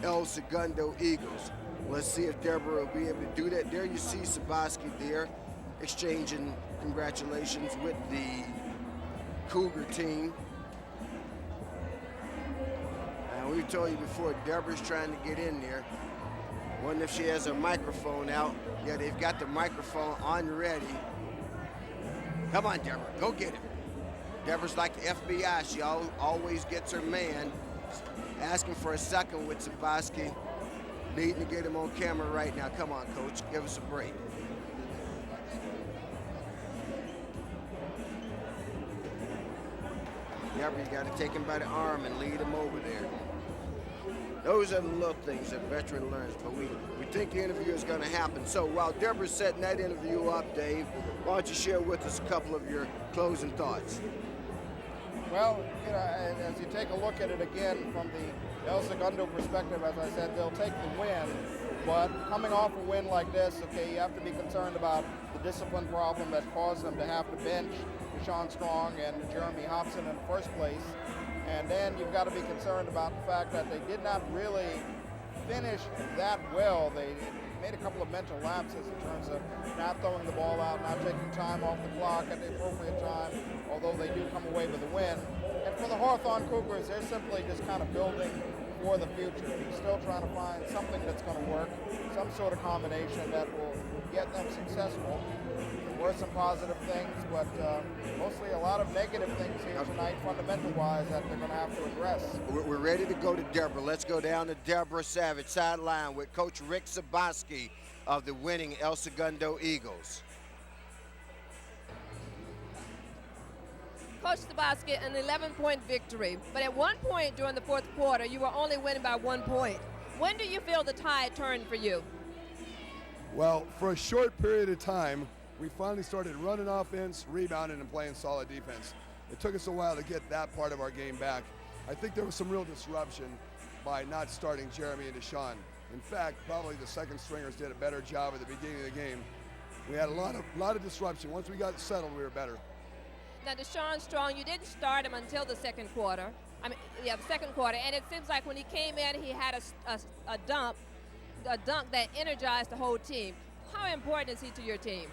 El Segundo Eagles. Let's see if Deborah will be able to do that. There you see Saboski there exchanging congratulations with the Cougar team. And we told you before, Deborah's trying to get in there. Wonder if she has her microphone out. Yeah, they've got the microphone on ready. Come on, Deborah, go get him. Deborah's like the FBI. She always gets her man. Asking for a second with Saboski. Needing to get him on camera right now. Come on, coach, give us a break. Deborah, you got to take him by the arm and lead him over there. Those are the little things that a veteran learns, but we think the interview is going to happen. So while Deborah's setting that interview up, Dave, why don't you share with us a couple of your closing thoughts? Well, you know, as you take a look at it again from the El Segundo perspective, as I said, they'll take the win. But coming off a win like this, okay, you have to be concerned about the discipline problem that caused them to have to bench Deshaun Strong and Jeremy Hobson in the first place. And then you've got to be concerned about the fact that they did not really finish that well. They made a couple of mental lapses in terms of not throwing the ball out, not taking time off the clock at the appropriate time, although they do come away with a win. And for the Hawthorne Cougars, they're simply just kind of building for the future. They're still trying to find something that's going to work, some sort of combination that will get them successful. There were some positive things, but mostly a lot of negative things here tonight, fundamental-wise, that they're going to have to address. We're ready to go to Deborah. Let's go down to Deborah Savage, sideline with Coach Rick Saboski of the winning El Segundo Eagles. Coach Saboski, an 11-point victory. But at one point during the fourth quarter, you were only winning by 1 point. When do you feel the tide turned for you? Well, for a short period of time, we finally started running offense, rebounding, and playing solid defense. It took us a while to get that part of our game back. I think there was some real disruption by not starting Jeremy and Deshaun. In fact, probably the second stringers did a better job at the beginning of the game. We had a lot of disruption. Once we got settled, we were better. Now, Deshaun Strong, you didn't start him until the second quarter. The second quarter. And it seems like when he came in, he had a dunk that energized the whole team. How important is he to your team?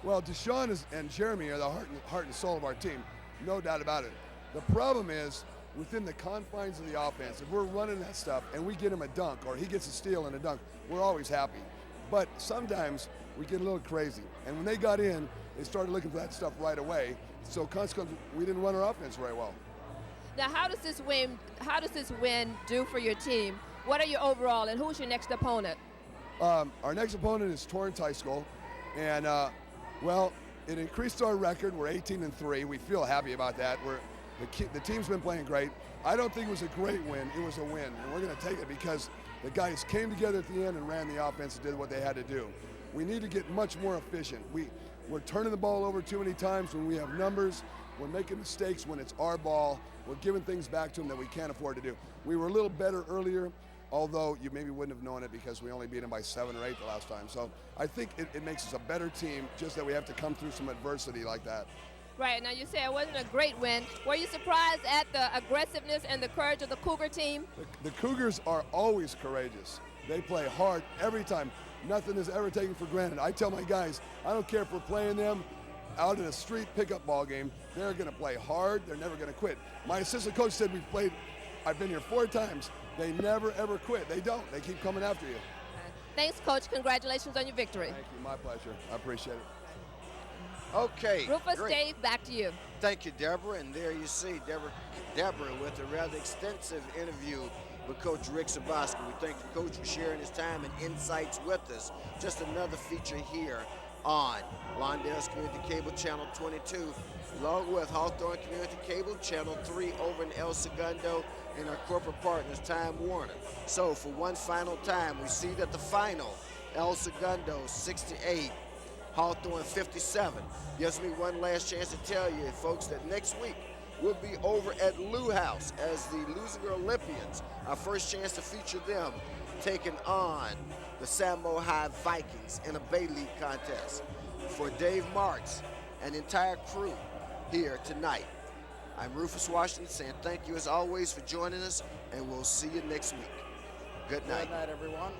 Well, Deshaun and Jeremy are the heart and soul of our team, no doubt about it. The problem is, within the confines of the offense, if we're running that stuff and we get him a dunk or he gets a steal and a dunk, we're always happy. But sometimes we get a little crazy. And when they got in, they started looking for that stuff right away. So consequently, we didn't run our offense very well. Now, how does this win do for your team? What are your overall, and who's your next opponent? Our next opponent is Torrance High School, and well, it increased our record. We're 18-3. We feel happy about that. The team's been playing great. I don't think it was a great win. It was a win, and we're going to take it because the guys came together at the end and ran the offense and did what they had to do. We need to get much more efficient. We're turning the ball over too many times when we have numbers. We're making mistakes when it's our ball. We're giving things back to them that we can't afford to do. We were a little better earlier, although you maybe wouldn't have known it because we only beat them by 7 or 8 the last time. So I think it makes us a better team, just that we have to come through some adversity like that. Right, now you say it wasn't a great win. Were you surprised at the aggressiveness and the courage of the Cougar team? The Cougars are always courageous. They play hard every time. Nothing is ever taken for granted. I tell my guys, I don't care if we're playing them out in a street pickup ball game, they're going to play hard. They're never going to quit. My assistant coach said I've been here 4 times. They never, ever quit. They don't. They keep coming after you. Thanks, Coach. Congratulations on your victory. Thank you. My pleasure. I appreciate it. Okay. Rufus, great. Dave, back to you. Thank you, Deborah. And there you see Deborah with a rather extensive interview with Coach Rick Saboski. We thank the coach for sharing his time and insights with us. Just another feature here on Lawndale's Community Cable Channel 22, along with Hawthorne Community Cable Channel 3 over in El Segundo, and our corporate partners, Time Warner. So for one final time, we see that the final, El Segundo 68, Hawthorne 57. Gives me one last chance to tell you, folks, that next week we'll be over at Lou House as the Losing Olympians. Our first chance to feature them taking on the Samo High Vikings in a Bay League contest. For Dave Marks and the entire crew here tonight, I'm Rufus Washington saying thank you as always for joining us, and we'll see you next week. Good night. Good night, everyone.